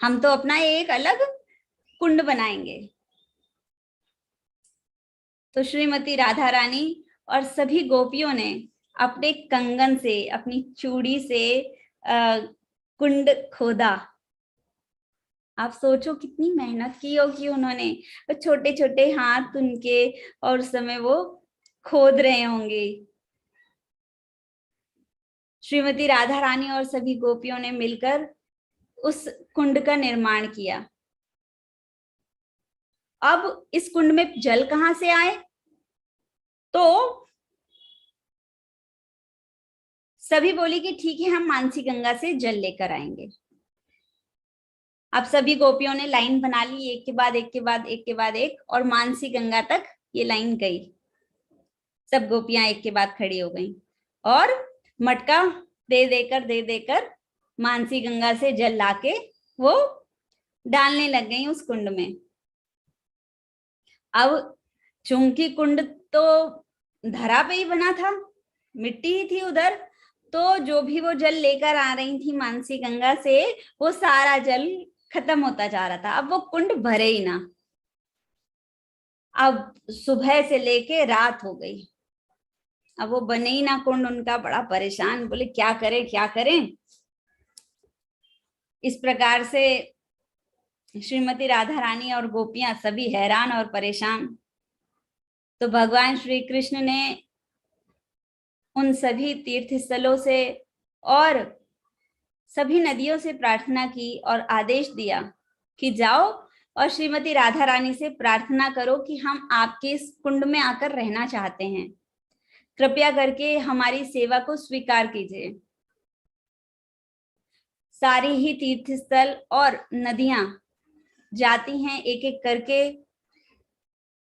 हम तो अपना एक अलग कुंड बनाएंगे। तो श्रीमती राधा रानी और सभी गोपियों ने अपने कंगन से, अपनी चूड़ी से कुंड खोदा। आप सोचो कितनी मेहनत की होगी उन्होंने, छोटे छोटे हाथ उनके, और उस समय वो खोद रहे होंगे। श्रीमती राधा रानी और सभी गोपियों ने मिलकर उस कुंड का निर्माण किया। अब इस कुंड में जल कहां से आए, तो सभी बोली कि ठीक है हम मानसी गंगा से जल लेकर आएंगे। अब सभी गोपियों ने लाइन बना ली, एक के बाद एक के बाद एक के बाद एक, और मानसी गंगा तक ये लाइन गई। सब गोपियां एक के बाद खड़ी हो गईं और मटका दे देकर मानसी गंगा से जल लाके वो डालने लग गई उस कुंड में। अब चूंकि कुंड तो धरा पे ही बना था, मिट्टी ही थी उधर, तो जो भी वो जल लेकर आ रही थी मानसी गंगा से, वो सारा जल खत्म होता जा रहा था। अब वो कुंड भरे ही ना। अब सुबह से लेके रात हो गई, अब वो बने ही ना कुंड उनका। बड़ा परेशान, बोले क्या करें क्या करें। इस प्रकार से श्रीमती राधा रानी और गोपियां सभी हैरान और परेशान। तो भगवान श्री कृष्ण ने उन सभी तीर्थ स्थलों से और सभी नदियों से प्रार्थना की और आदेश दिया कि जाओ और श्रीमती राधा रानी से प्रार्थना करो कि हम आपके इस कुंड में आकर रहना चाहते हैं, कृपया करके हमारी सेवा को स्वीकार कीजिए। सारी ही तीर्थ स्थल और नदियां जाती हैं एक एक करके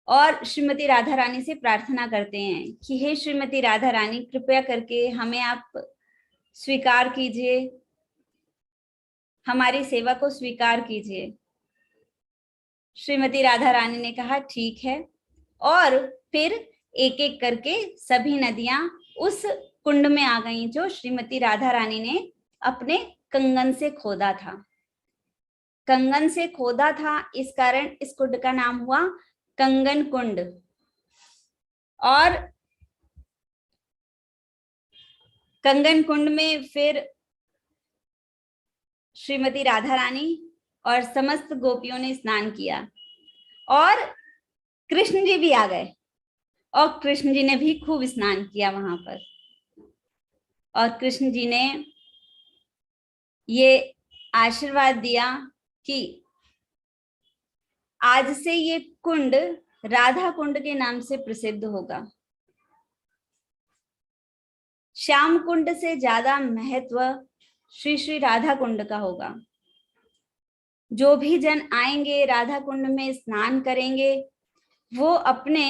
और श्रीमती राधा रानी से प्रार्थना करते हैं कि हे श्रीमती राधा रानी, कृपया करके हमें आप स्वीकार कीजिए, हमारी सेवा को स्वीकार कीजिए। श्रीमती राधा रानी ने कहा ठीक है, और फिर एक एक करके सभी नदियां उस कुंड में आ गईं जो श्रीमती राधा रानी ने अपने कंगन से खोदा था। कंगन से खोदा था, इस कारण इस कुंड का नाम हुआ कंगन कुंड। और कंगन कुंड में फिर श्रीमती राधा रानी और समस्त गोपियों ने स्नान किया और कृष्ण जी भी आ गए और कृष्ण जी ने भी खूब स्नान किया वहां पर। और कृष्ण जी ने ये आशीर्वाद दिया कि आज से ये कुंड राधा कुंड के नाम से प्रसिद्ध होगा। श्याम कुंड से ज्यादा महत्व श्री श्री राधा कुंड का होगा। जो भी जन आएंगे राधा कुंड में स्नान करेंगे, वो अपने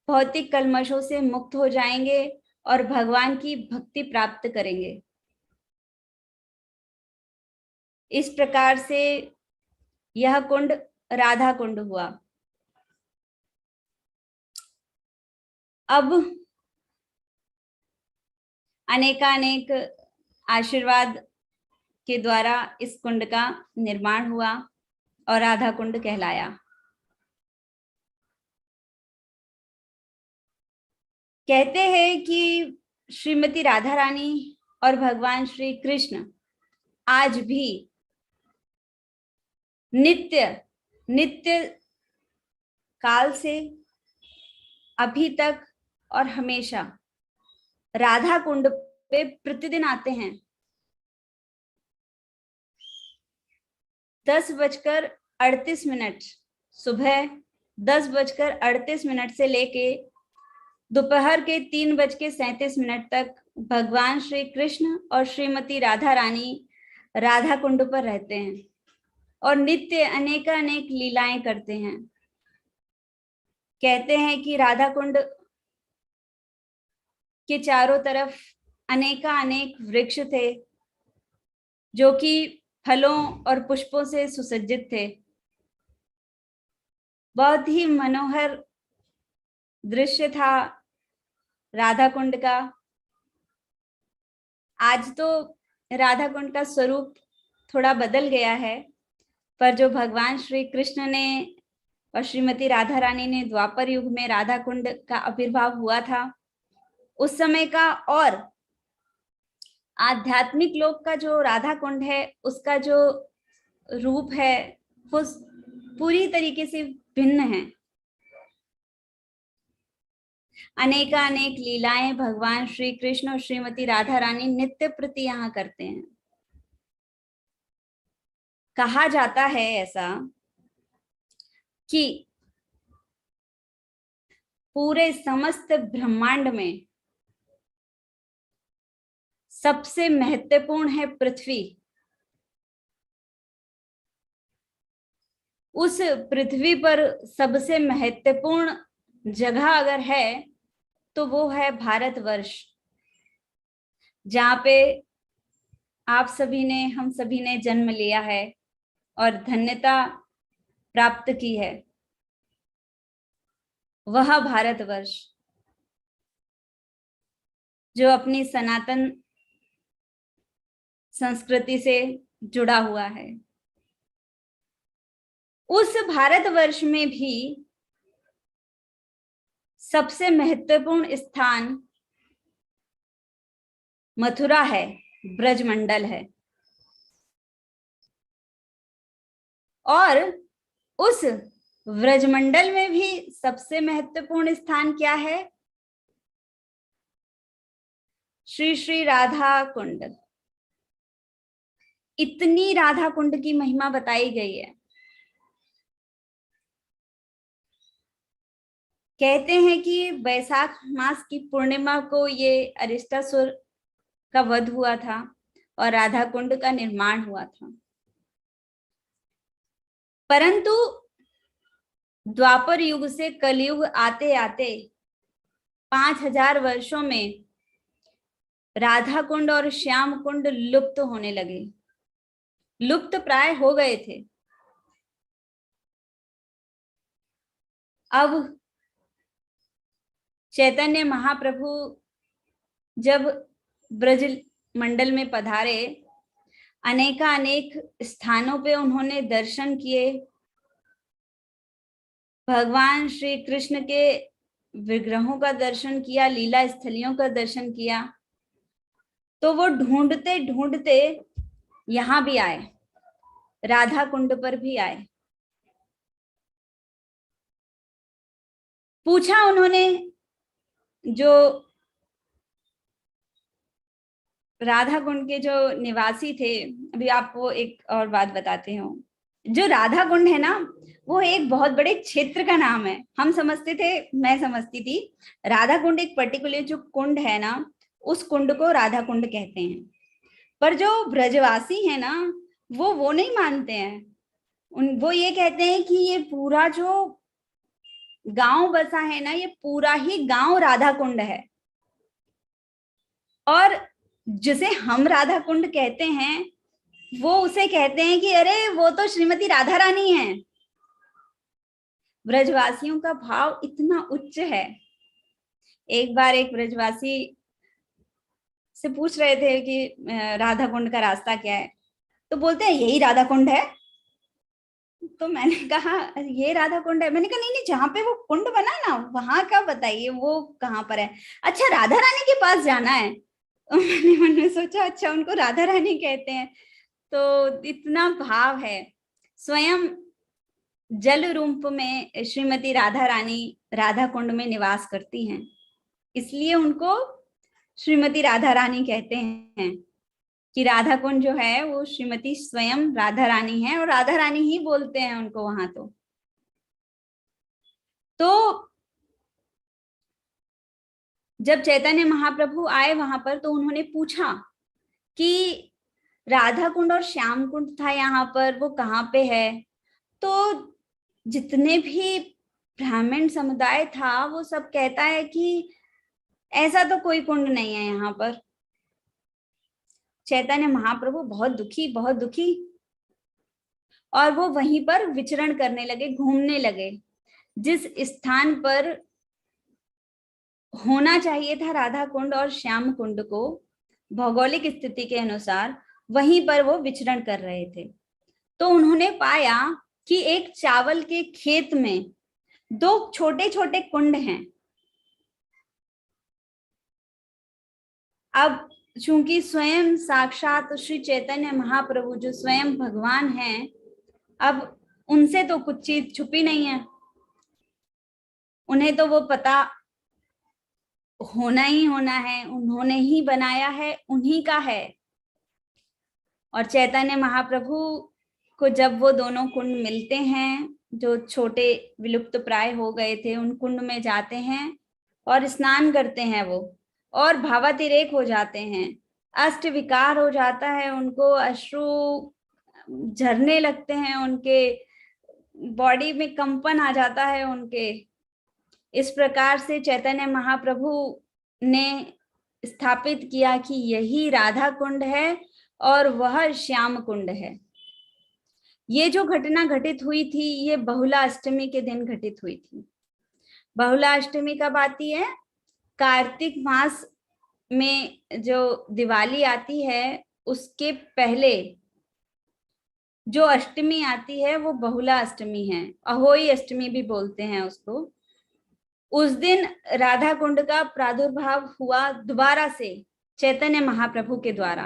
भौतिक कल्मशों से मुक्त हो जाएंगे और भगवान की भक्ति प्राप्त करेंगे। इस प्रकार से यह कुंड राधा कुंड हुआ। अब अनेकानेक आशीर्वाद के द्वारा इस कुंड का निर्माण हुआ और राधा कुंड कहलाया। कहते हैं कि श्रीमती राधा रानी और भगवान श्री कृष्ण आज भी नित्य नित्य काल से अभी तक और हमेशा राधा कुंड पे प्रतिदिन आते हैं। 10:38 सुबह 10:38 से लेके दोपहर के 3:37 तक भगवान श्री कृष्ण और श्रीमती राधा रानी राधा कुंड पर रहते हैं और नित्य अनेक लीलाएं करते हैं। कहते हैं कि राधा कुंड के चारों तरफ अनेक वृक्ष थे जो कि फलों और पुष्पों से सुसज्जित थे। बहुत ही मनोहर दृश्य था राधा कुंड का। आज तो राधा कुंड का स्वरूप थोड़ा बदल गया है, पर जो भगवान श्री कृष्ण ने और श्रीमती राधा रानी ने द्वापर युग में राधा कुंड का आविर्भाव हुआ था, उस समय का और आध्यात्मिक लोक का जो राधा कुंड है, उसका जो रूप है वो पूरी तरीके से भिन्न है। अनेक लीलाएं भगवान श्री कृष्ण और श्रीमती राधा रानी नित्य प्रति यहाँ करते हैं। कहा जाता है ऐसा कि पूरे समस्त ब्रह्मांड में सबसे महत्वपूर्ण है पृथ्वी। उस पृथ्वी पर सबसे महत्वपूर्ण जगह अगर है तो वो है भारतवर्ष, जहाँ पे आप सभी ने, हम सभी ने जन्म लिया है और धन्यता प्राप्त की है। वह भारतवर्ष जो अपनी सनातन संस्कृति से जुड़ा हुआ है, उस भारतवर्ष में भी सबसे महत्वपूर्ण स्थान मथुरा है, ब्रजमंडल है। और उस व्रजमंडल में भी सबसे महत्वपूर्ण स्थान क्या है? श्री श्री राधा कुंड। इतनी राधा कुंड की महिमा बताई गई है। कहते हैं कि वैशाख मास की पूर्णिमा को ये अरिष्टासुर का वध हुआ था और राधा कुंड का निर्माण हुआ था। परंतु द्वापर युग से कलयुग आते आते 5000 वर्षों में राधा कुंड और श्याम कुंड लुप्त होने लगे, लुप्त प्राय हो गए थे। अब चैतन्य महाप्रभु जब ब्रज मंडल में पधारे, अनेकानेक स्थानों पे उन्होंने दर्शन किए, भगवान श्री कृष्ण के विग्रहों का दर्शन किया, लीला स्थलियों का दर्शन किया, तो वो ढूंढते ढूंढते यहां भी आए, राधा कुंड पर भी आए। पूछा उन्होंने, जो राधा कुंड के जो निवासी थे, अभी आपको एक और बात बताते हूँ। जो राधा कुंड है ना, वो एक बहुत बड़े क्षेत्र का नाम है। हम समझते थे, मैं समझती थी, राधा कुंड एक पर्टिकुलर जो कुंड है ना, उस कुंड को राधा कुंड कहते हैं। पर जो ब्रजवासी है ना, वो नहीं मानते हैं। वो ये कहते हैं कि ये पूरा जो गांव बसा है ना, ये पूरा ही गांव राधा कुंड है। और जिसे हम राधा कुंड कहते हैं, वो उसे कहते हैं कि अरे वो तो श्रीमती राधा रानी है। ब्रजवासियों का भाव इतना उच्च है। एक बार एक ब्रजवासी से पूछ रहे थे कि राधा कुंड का रास्ता क्या है, तो बोलते हैं यही राधा कुंड है। तो मैंने कहा ये राधा कुंड है? मैंने कहा नहीं नहीं, जहाँ पे वो कुंड बना ना, वहां का बताइए, वो कहाँ पर है? अच्छा, राधा रानी के पास जाना है। तो मैंने मन में सोचा, अच्छा उनको राधा रानी कहते हैं। तो इतना भाव है। स्वयं जल रूप में श्रीमती राधा रानी राधा कुंड में निवास करती हैं, इसलिए उनको श्रीमती राधा रानी कहते हैं कि राधा कुंड जो है वो श्रीमती स्वयं राधा रानी है, और राधा रानी ही बोलते हैं उनको वहां। तो जब चैतन्य महाप्रभु आए वहां पर, तो उन्होंने पूछा कि राधा कुंड और श्याम कुंड था यहाँ पर, वो कहाँ पे है? तो जितने भी ब्राह्मण समुदाय था, वो सब कहता है कि ऐसा तो कोई कुंड नहीं है यहाँ पर। चैतन्य महाप्रभु बहुत दुखी, बहुत दुखी, और वो वहीं पर विचरण करने लगे, घूमने लगे। जिस स्थान पर होना चाहिए था राधा कुंड और श्याम कुंड को, भौगोलिक स्थिति के अनुसार वहीं पर वो विचरण कर रहे थे। तो उन्होंने पाया कि एक चावल के खेत में 2 छोटे छोटे कुंड हैं। अब चूंकि स्वयं साक्षात श्री चैतन्य महाप्रभु जो स्वयं भगवान हैं, अब उनसे तो कुछ चीज छुपी नहीं है, उन्हें तो वो पता होना ही होना है, उन्होंने ही बनाया है, उन्हीं का है। और चैतन्य महाप्रभु को जब वो दोनों कुंड मिलते हैं, जो छोटे विलुप्त प्राय हो गए थे, उन कुंड में जाते हैं और स्नान करते हैं वो, और भावातिरेक हो जाते हैं, अष्ट विकार हो जाता है उनको, अश्रु झरने लगते हैं, उनके बॉडी में कंपन आ जाता है उनके। इस प्रकार से चैतन्य महाप्रभु ने स्थापित किया कि यही राधा कुंड है और वह श्याम कुंड है। ये जो घटना घटित हुई थी, ये बहुला अष्टमी के दिन घटित हुई थी। बहुला अष्टमी कब आती है? कार्तिक मास में जो दिवाली आती है, उसके पहले जो अष्टमी आती है वो बहुला अष्टमी है, अहोई अष्टमी भी बोलते हैं उसको। उस दिन राधा कुंड का प्रादुर्भाव हुआ दोबारा से चैतन्य महाप्रभु के द्वारा।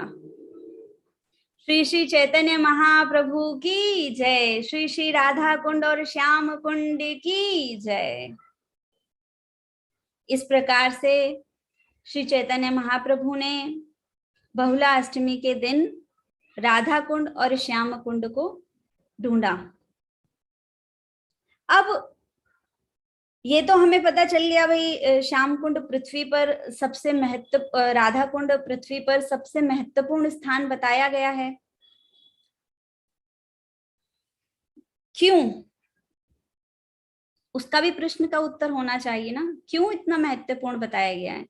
श्री श्री चैतन्य महाप्रभु की जय। श्री श्री राधा कुंड और श्याम कुंड की जय। इस प्रकार से श्री चैतन्य महाप्रभु ने बहुला अष्टमी के दिन राधा कुंड और श्याम कुंड को ढूंढा। अब ये तो हमें पता चल गया भाई, श्याम कुंड पृथ्वी पर सबसे राधा कुंड पृथ्वी पर सबसे महत्वपूर्ण स्थान बताया गया है। क्यों? उसका भी प्रश्न का उत्तर होना चाहिए ना, क्यों इतना महत्वपूर्ण बताया गया है?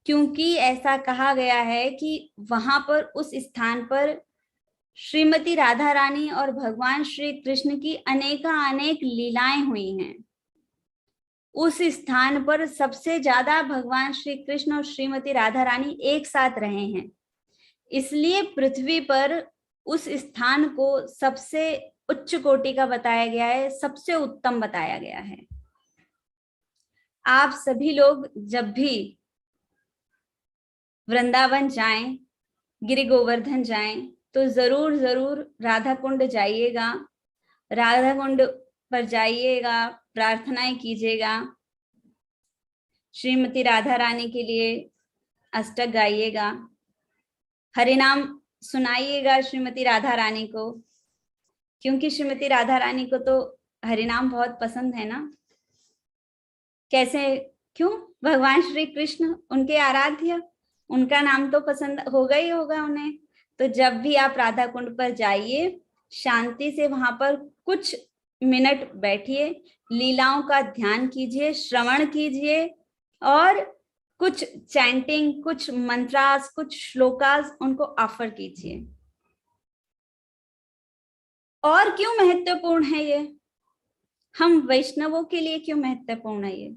क्योंकि ऐसा कहा गया है कि वहां पर, उस स्थान पर श्रीमती राधा रानी और भगवान श्री कृष्ण की अनेक लीलाएं हुई हैं। उस स्थान पर सबसे ज्यादा भगवान श्री कृष्ण और श्रीमती राधा रानी एक साथ रहे हैं, इसलिए पृथ्वी पर उस स्थान को सबसे उच्च कोटि का बताया गया है, सबसे उत्तम बताया गया है। आप सभी लोग जब भी वृंदावन जाएं, गिरि गोवर्धन जाएं, तो जरूर जरूर राधा कुंड जाइएगा। राधा कुंड पर जाइएगा, प्रार्थनाएं कीजिएगा, श्रीमती राधा रानी के लिए अष्टक गाइएगा, हरिनाम सुनाइएगा श्रीमती राधा रानी को, क्योंकि श्रीमती राधा रानी को तो हरिनाम बहुत पसंद है ना। कैसे, क्यों? भगवान श्री कृष्ण उनके आराध्य, उनका नाम तो पसंद होगा ही होगा उन्हें। तो जब भी आप राधा कुंड पर जाइए, शांति से वहां पर कुछ मिनट बैठिए, लीलाओं का ध्यान कीजिए, श्रवण कीजिए और कुछ चैंटिंग, कुछ मंत्रास, कुछ श्लोकास उनको ऑफर कीजिए। और क्यों महत्वपूर्ण है ये? हम वैष्णवों के लिए क्यों महत्वपूर्ण है ये?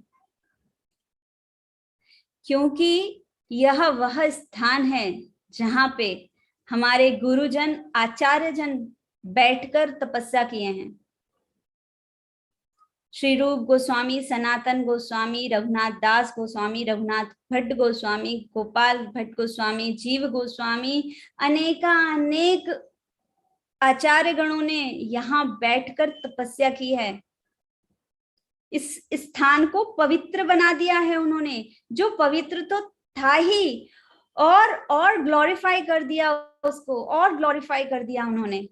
क्योंकि यह वह स्थान है जहां पे हमारे गुरुजन, आचार्य जन बैठकर तपस्या किए हैं। श्री रूप गोस्वामी, सनातन गोस्वामी, रघुनाथ दास गोस्वामी, रघुनाथ भट्ट गोस्वामी, गोपाल भट्ट गोस्वामी, जीव गोस्वामी, अनेक आचार्य गणों ने यहाँ बैठकर तपस्या की है। इस स्थान को पवित्र बना दिया है उन्होंने, जो पवित्र तो था ही, और ग्लोरीफाई कर दिया उसको, और ग्लोरीफाई कर दिया उन्होंने।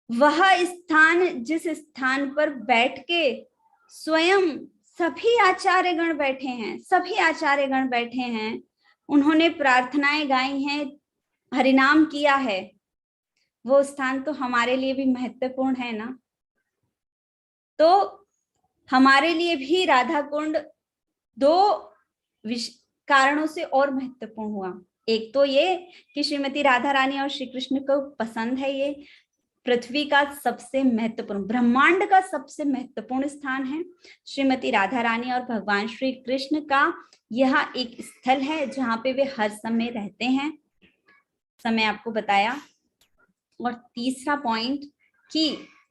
वह स्थान, जिस स्थान पर बैठ के स्वयं सभी आचार्यगण बैठे हैं, सभी आचार्यगण बैठे हैं, उन्होंने प्रार्थनाएं गाई हैं, हरिनाम किया है, वो स्थान तो हमारे लिए भी महत्वपूर्ण है ना। तो हमारे लिए भी राधा कुंड दो कारणों से और महत्वपूर्ण हुआ। एक तो ये कि श्रीमती राधा रानी और श्री कृष्ण को पसंद है, ये पृथ्वी का सबसे महत्वपूर्ण, ब्रह्मांड का सबसे महत्वपूर्ण स्थान है। श्रीमती राधा रानी और भगवान श्री कृष्ण का यह एक स्थल है जहां पे वे हर समय रहते हैं, समय आपको बताया। और तीसरा पॉइंट कि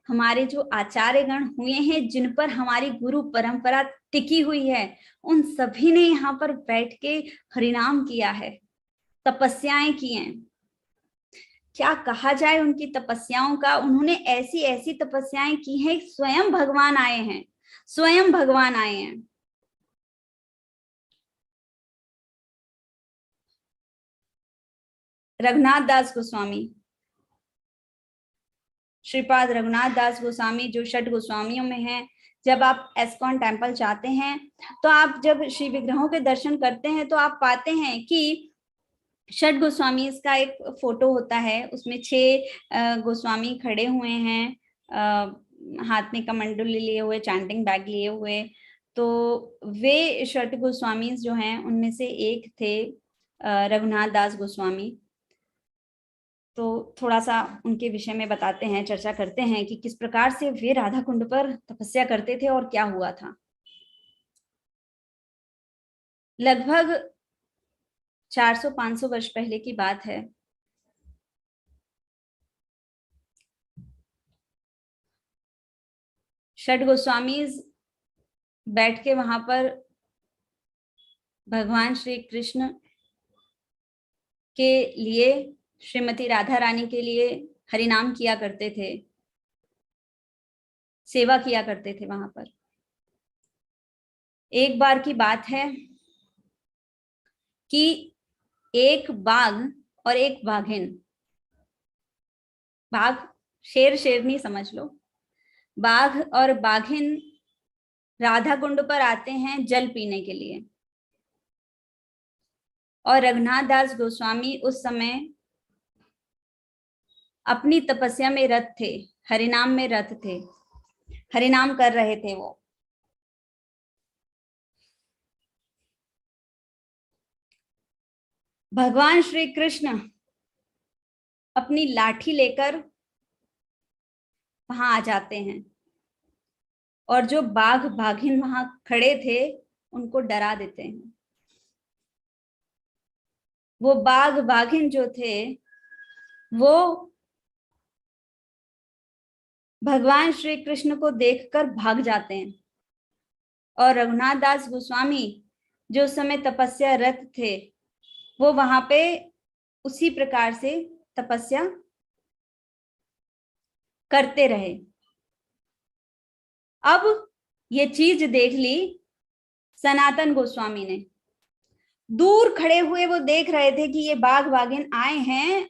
हमारे जो आचार्यगण हुए हैं, जिन पर हमारी गुरु परंपरा टिकी हुई है, उन सभी ने यहाँ पर बैठ के हरिनाम किया है, तपस्याएं की हैं। क्या कहा जाए उनकी तपस्याओं का, उन्होंने ऐसी ऐसी तपस्याएं की हैं, स्वयं भगवान आए हैं, स्वयं भगवान आए हैं। रघुनाथ दास गोस्वामी, श्रीपाद रघुनाथ दास गोस्वामी, जो षट गोस्वामियों में हैं, जब आप एस्कॉन टेम्पल जाते हैं तो आप जब श्री विग्रहों के दर्शन करते हैं तो आप पाते हैं कि षट गोस्वामी, इसका एक फोटो होता है, उसमें 6 गोस्वामी खड़े हुए हैं, हाथ में कमंडल लिए हुए, चैंटिंग बैग लिए हुए। तो वे षट गोस्वामी जो हैं उनमें से एक थे रघुनाथ दास गोस्वामी। तो थोड़ा सा उनके विषय में बताते हैं, चर्चा करते हैं कि किस प्रकार से वे राधा कुंड पर तपस्या करते थे और क्या हुआ था। लगभग 400-500 वर्ष पहले की बात है। षट गोस्वामी बैठ के वहां पर भगवान श्री कृष्ण के लिए श्रीमती राधा रानी के लिए हरिनाम किया करते थे, सेवा किया करते थे वहां पर। एक बार की बात है कि एक बाघ और एक बाघिन, बाघ शेर शेरनी समझ लो, बाघ और बाघिन राधा कुंड पर आते हैं जल पीने के लिए। और रघुनाथ दास गोस्वामी उस समय अपनी तपस्या में रत थे, हरिनाम में रत थे, हरिनाम कर रहे थे वो। भगवान श्री कृष्ण अपनी लाठी लेकर वहां आ जाते हैं और जो बाघ बाघिन वहां खड़े थे उनको डरा देते हैं। वो बाघ बाघिन जो थे वो भगवान श्री कृष्ण को देखकर भाग जाते हैं। और रघुनाथ दास गोस्वामी जो उस समय तपस्या रत थे वो वहां पे उसी प्रकार से तपस्या करते रहे। अब ये चीज देख ली सनातन गोस्वामी ने। दूर खड़े हुए वो देख रहे थे कि ये बाघ बाघिन आए हैं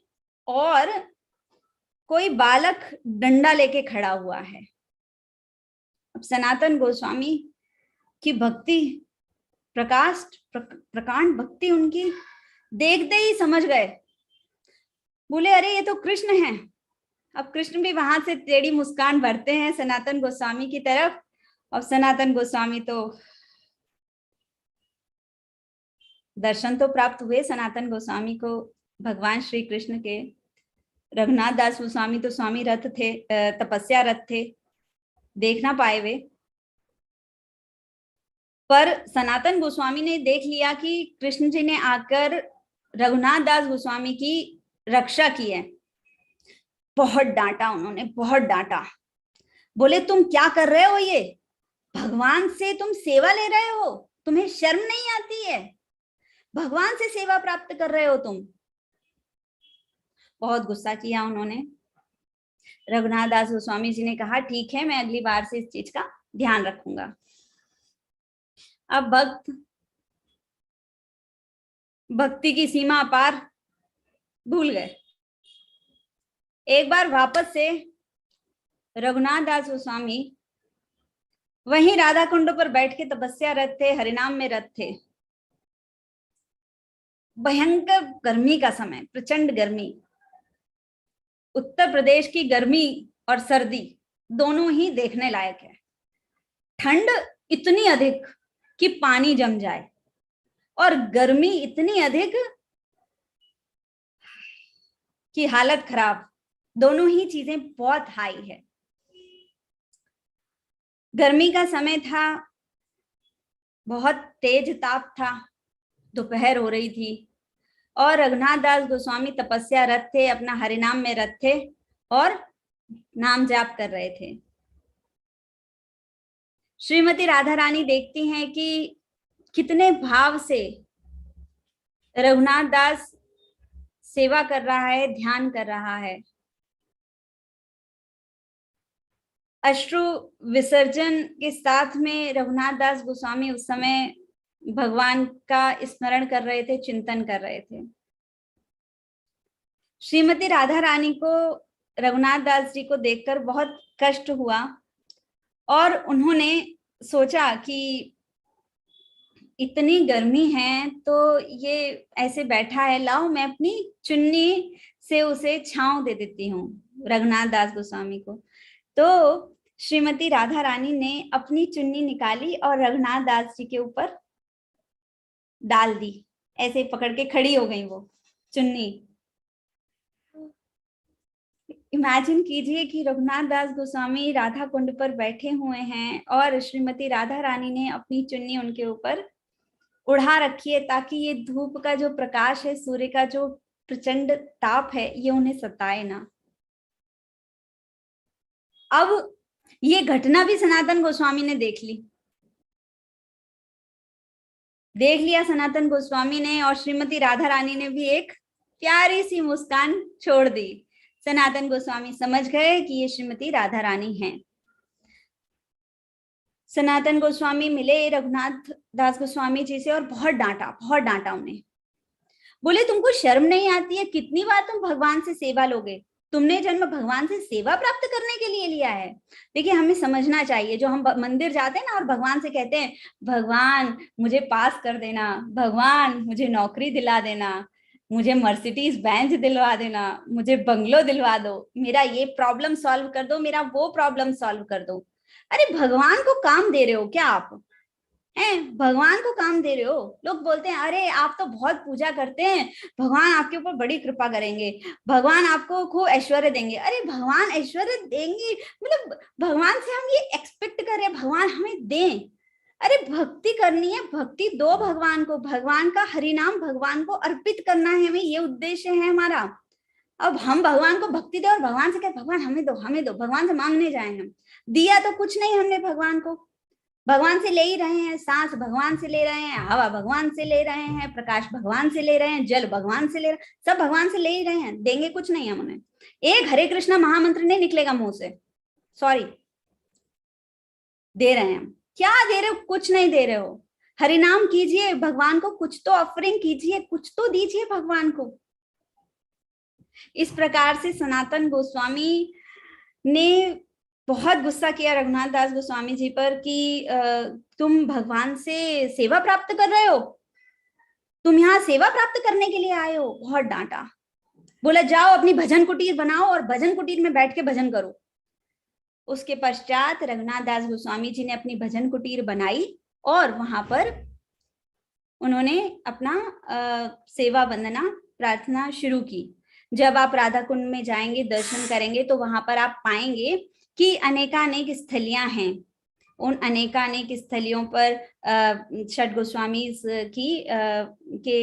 और कोई बालक डंडा लेके खड़ा हुआ है। अब सनातन गोस्वामी की भक्ति, प्रकांड भक्ति उनकी, देखते ही समझ गए। बोले अरे ये तो कृष्ण हैं। अब कृष्ण भी वहां से टेढ़ी मुस्कान भरते हैं सनातन गोस्वामी की तरफ। और सनातन गोस्वामी तो दर्शन तो प्राप्त हुए सनातन गोस्वामी को भगवान श्री कृष्ण के। रघुनाथ दास गोस्वामी तो स्वामी रथ थे, तपस्या रथ थे, देख ना पाए वे। पर सनातन गोस्वामी ने देख लिया कि कृष्ण जी ने आकर रघुनाथ दास गोस्वामी की रक्षा की है। बहुत डांटा उन्होंने, बहुत डांटा। बोले तुम क्या कर रहे हो, ये भगवान से तुम सेवा ले रहे हो, तुम्हें शर्म नहीं आती है? भगवान से सेवा प्राप्त कर रहे हो तुम। बहुत गुस्सा किया उन्होंने। रघुनाथ दास गोस्वामी जी ने कहा ठीक है, मैं अगली बार से इस चीज का ध्यान रखूंगा। अब भक्त भक्ति की सीमा पार भूल गए। एक बार वापस से रघुनाथ दास गोस्वामी वहीं राधा कुंड पर बैठ के तपस्या रत थे, हरिनाम में रत थे। भयंकर गर्मी का समय, प्रचंड गर्मी। उत्तर प्रदेश की गर्मी और सर्दी दोनों ही देखने लायक है। ठंड इतनी अधिक कि पानी जम जाए और गर्मी इतनी अधिक कि हालत खराब। दोनों ही चीजें बहुत हाई है। गर्मी का समय था, बहुत तेज ताप था, दोपहर हो रही थी और रघुनाथ दास गोस्वामी तपस्या रत थे, अपना हरिनाम में रत थे और नाम जाप कर रहे थे। श्रीमती राधा रानी देखती हैं कि कितने भाव से रघुनाथ दास सेवा कर रहा है, ध्यान कर रहा है। अश्रु विसर्जन के साथ में रघुनाथ दास गोस्वामी उस समय भगवान का स्मरण कर रहे थे, चिंतन कर रहे थे। श्रीमती राधा रानी को रघुनाथ दास जी को देखकर बहुत कष्ट हुआ और उन्होंने सोचा कि इतनी गर्मी है तो ये ऐसे बैठा है, लाओ मैं अपनी चुन्नी से उसे छांव दे देती हूँ रघुनाथ दास गोस्वामी को। तो श्रीमती राधा रानी ने अपनी चुन्नी निकाली और रघुनाथ दास जी के ऊपर डाल दी। ऐसे पकड़ के खड़ी हो गई वो चुन्नी। इमेजिन कीजिए कि रघुनाथ दास गोस्वामी राधा कुंड पर बैठे हुए हैं और श्रीमती राधा रानी ने अपनी चुन्नी उनके ऊपर उड़ा रखी है ताकि ये धूप का जो प्रकाश है, सूर्य का जो प्रचंड ताप है, ये उन्हें सताए ना। अब ये घटना भी सनातन गोस्वामी ने देख लिया सनातन गोस्वामी ने, और श्रीमती राधा रानी ने भी एक प्यारी सी मुस्कान छोड़ दी। सनातन गोस्वामी समझ गए कि ये श्रीमती राधा रानी हैं। सनातन गोस्वामी मिले रघुनाथ दास गोस्वामी जी से और बहुत डांटा उन्हें। बोले तुमको शर्म नहीं आती है? कितनी बार तुम भगवान से सेवा लोगे? तुमने जन्म भगवान से सेवा प्राप्त करने के लिए लिया है। देखिए, हमें समझना चाहिए, जो हम मंदिर जाते हैं ना और भगवान से कहते हैं भगवान मुझे पास कर देना, भगवान मुझे नौकरी दिला देना, मुझे मर्सिडीज बेंज दिलवा देना, मुझे बंगलो दिलवा दो, मेरा ये प्रॉब्लम सॉल्व कर दो, मेरा वो प्रॉब्लम सॉल्व कर दो। अरे भगवान को काम दे रहे हो क्या आप? हैं, भगवान को काम दे रहे हो। लोग बोलते हैं अरे आप तो बहुत पूजा करते हैं, भगवान आपके ऊपर बड़ी कृपा करेंगे, भगवान आपको खूब ऐश्वर्य देंगे। अरे भगवान ऐश्वर्य देंगे मतलब भगवान से हम ये एक्सपेक्ट कर रहे हैं भगवान हमें दें? अरे भक्ति करनी है, भक्ति दो भगवान को, भगवान का हरिनाम भगवान को अर्पित करना है, हमें ये उद्देश्य है हमारा। अब हम भगवान को भक्ति दे और भगवान से कहे भगवान हमें दो हमें दो, भगवान से मांगने जाए हम, दिया तो कुछ नहीं हमने भगवान को। भगवान से ले ही रहे हैं, सांस भगवान से ले रहे हैं, हवा भगवान से ले रहे हैं, प्रकाश भगवान से ले रहे हैं, जल भगवान से ले रहे हैं, सब भगवान से ले ही रहे हैं, देंगे कुछ नहीं हम उन्हें। एक हरे कृष्णा महामंत्र नहीं निकलेगा मुंह से, सॉरी। दे रहे हैं हम, क्या दे रहे हो? कुछ नहीं दे रहे हो। हरिनाम कीजिए, भगवान को कुछ तो ऑफरिंग कीजिए, कुछ तो दीजिए भगवान को। इस प्रकार से सनातन गोस्वामी ने बहुत गुस्सा किया रघुनाथ दास गोस्वामी जी पर कि तुम भगवान से सेवा प्राप्त कर रहे हो, तुम यहाँ सेवा प्राप्त करने के लिए आए हो। बहुत डांटा, बोला जाओ अपनी भजन कुटीर बनाओ और भजन कुटीर में बैठ के भजन करो। उसके पश्चात रघुनाथ दास गोस्वामी जी ने अपनी भजन कुटीर बनाई और वहां पर उन्होंने अपना सेवा वंदना प्रार्थना शुरू की। जब आप राधा कुंड में जाएंगे, दर्शन करेंगे, तो वहां पर आप पाएंगे कि अनेकानेक स्थलियां हैं। उन अनेकानेक स्थलियों पर षट गोस्वामी की के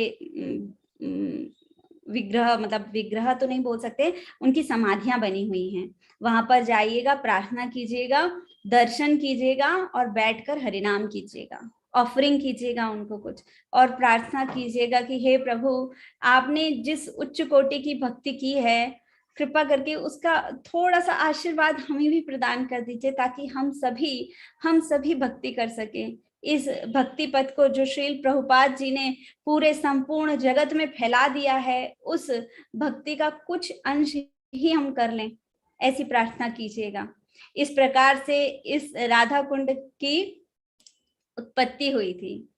विग्रह, मतलब विग्रह तो नहीं बोल सकते, उनकी समाधियां बनी हुई हैं। वहां पर जाइएगा, प्रार्थना कीजिएगा, दर्शन कीजिएगा और बैठकर हरिनाम कीजिएगा, ऑफरिंग कीजिएगा उनको कुछ, और प्रार्थना कीजिएगा कि हे प्रभु, आपने जिस उच्च कोटि की भक्ति की है, कृपा करके उसका थोड़ा सा आशीर्वाद हमें भी प्रदान कर दीजिए, ताकि हम सभी भक्ति कर सकें। इस भक्ति पथ को जो श्रील प्रभुपाद जी ने पूरे संपूर्ण जगत में फैला दिया है, उस भक्ति का कुछ अंश ही हम कर लें, ऐसी प्रार्थना कीजिएगा। इस प्रकार से इस राधा कुंड की उत्पत्ति हुई थी।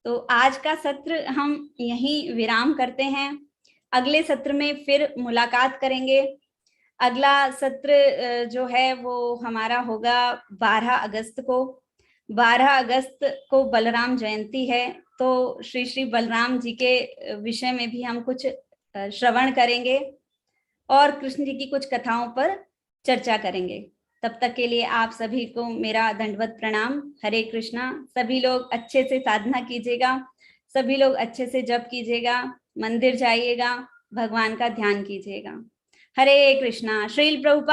तो आज का सत्र हम यहीं विराम करते हैं। अगले सत्र में फिर मुलाकात करेंगे। अगला सत्र जो है वो हमारा होगा 12 अगस्त को। 12 अगस्त को बलराम जयंती है, तो श्री श्री बलराम जी के विषय में भी हम कुछ श्रवण करेंगे और कृष्ण जी की कुछ कथाओं पर चर्चा करेंगे। तब तक के लिए आप सभी को मेरा दंडवत प्रणाम। हरे कृष्णा। सभी लोग अच्छे से साधना कीजिएगा, सभी लोग अच्छे से जप कीजिएगा, मंदिर जाइएगा, भगवान का ध्यान कीजिएगा। हरे कृष्णा। श्रील प्रभुपाद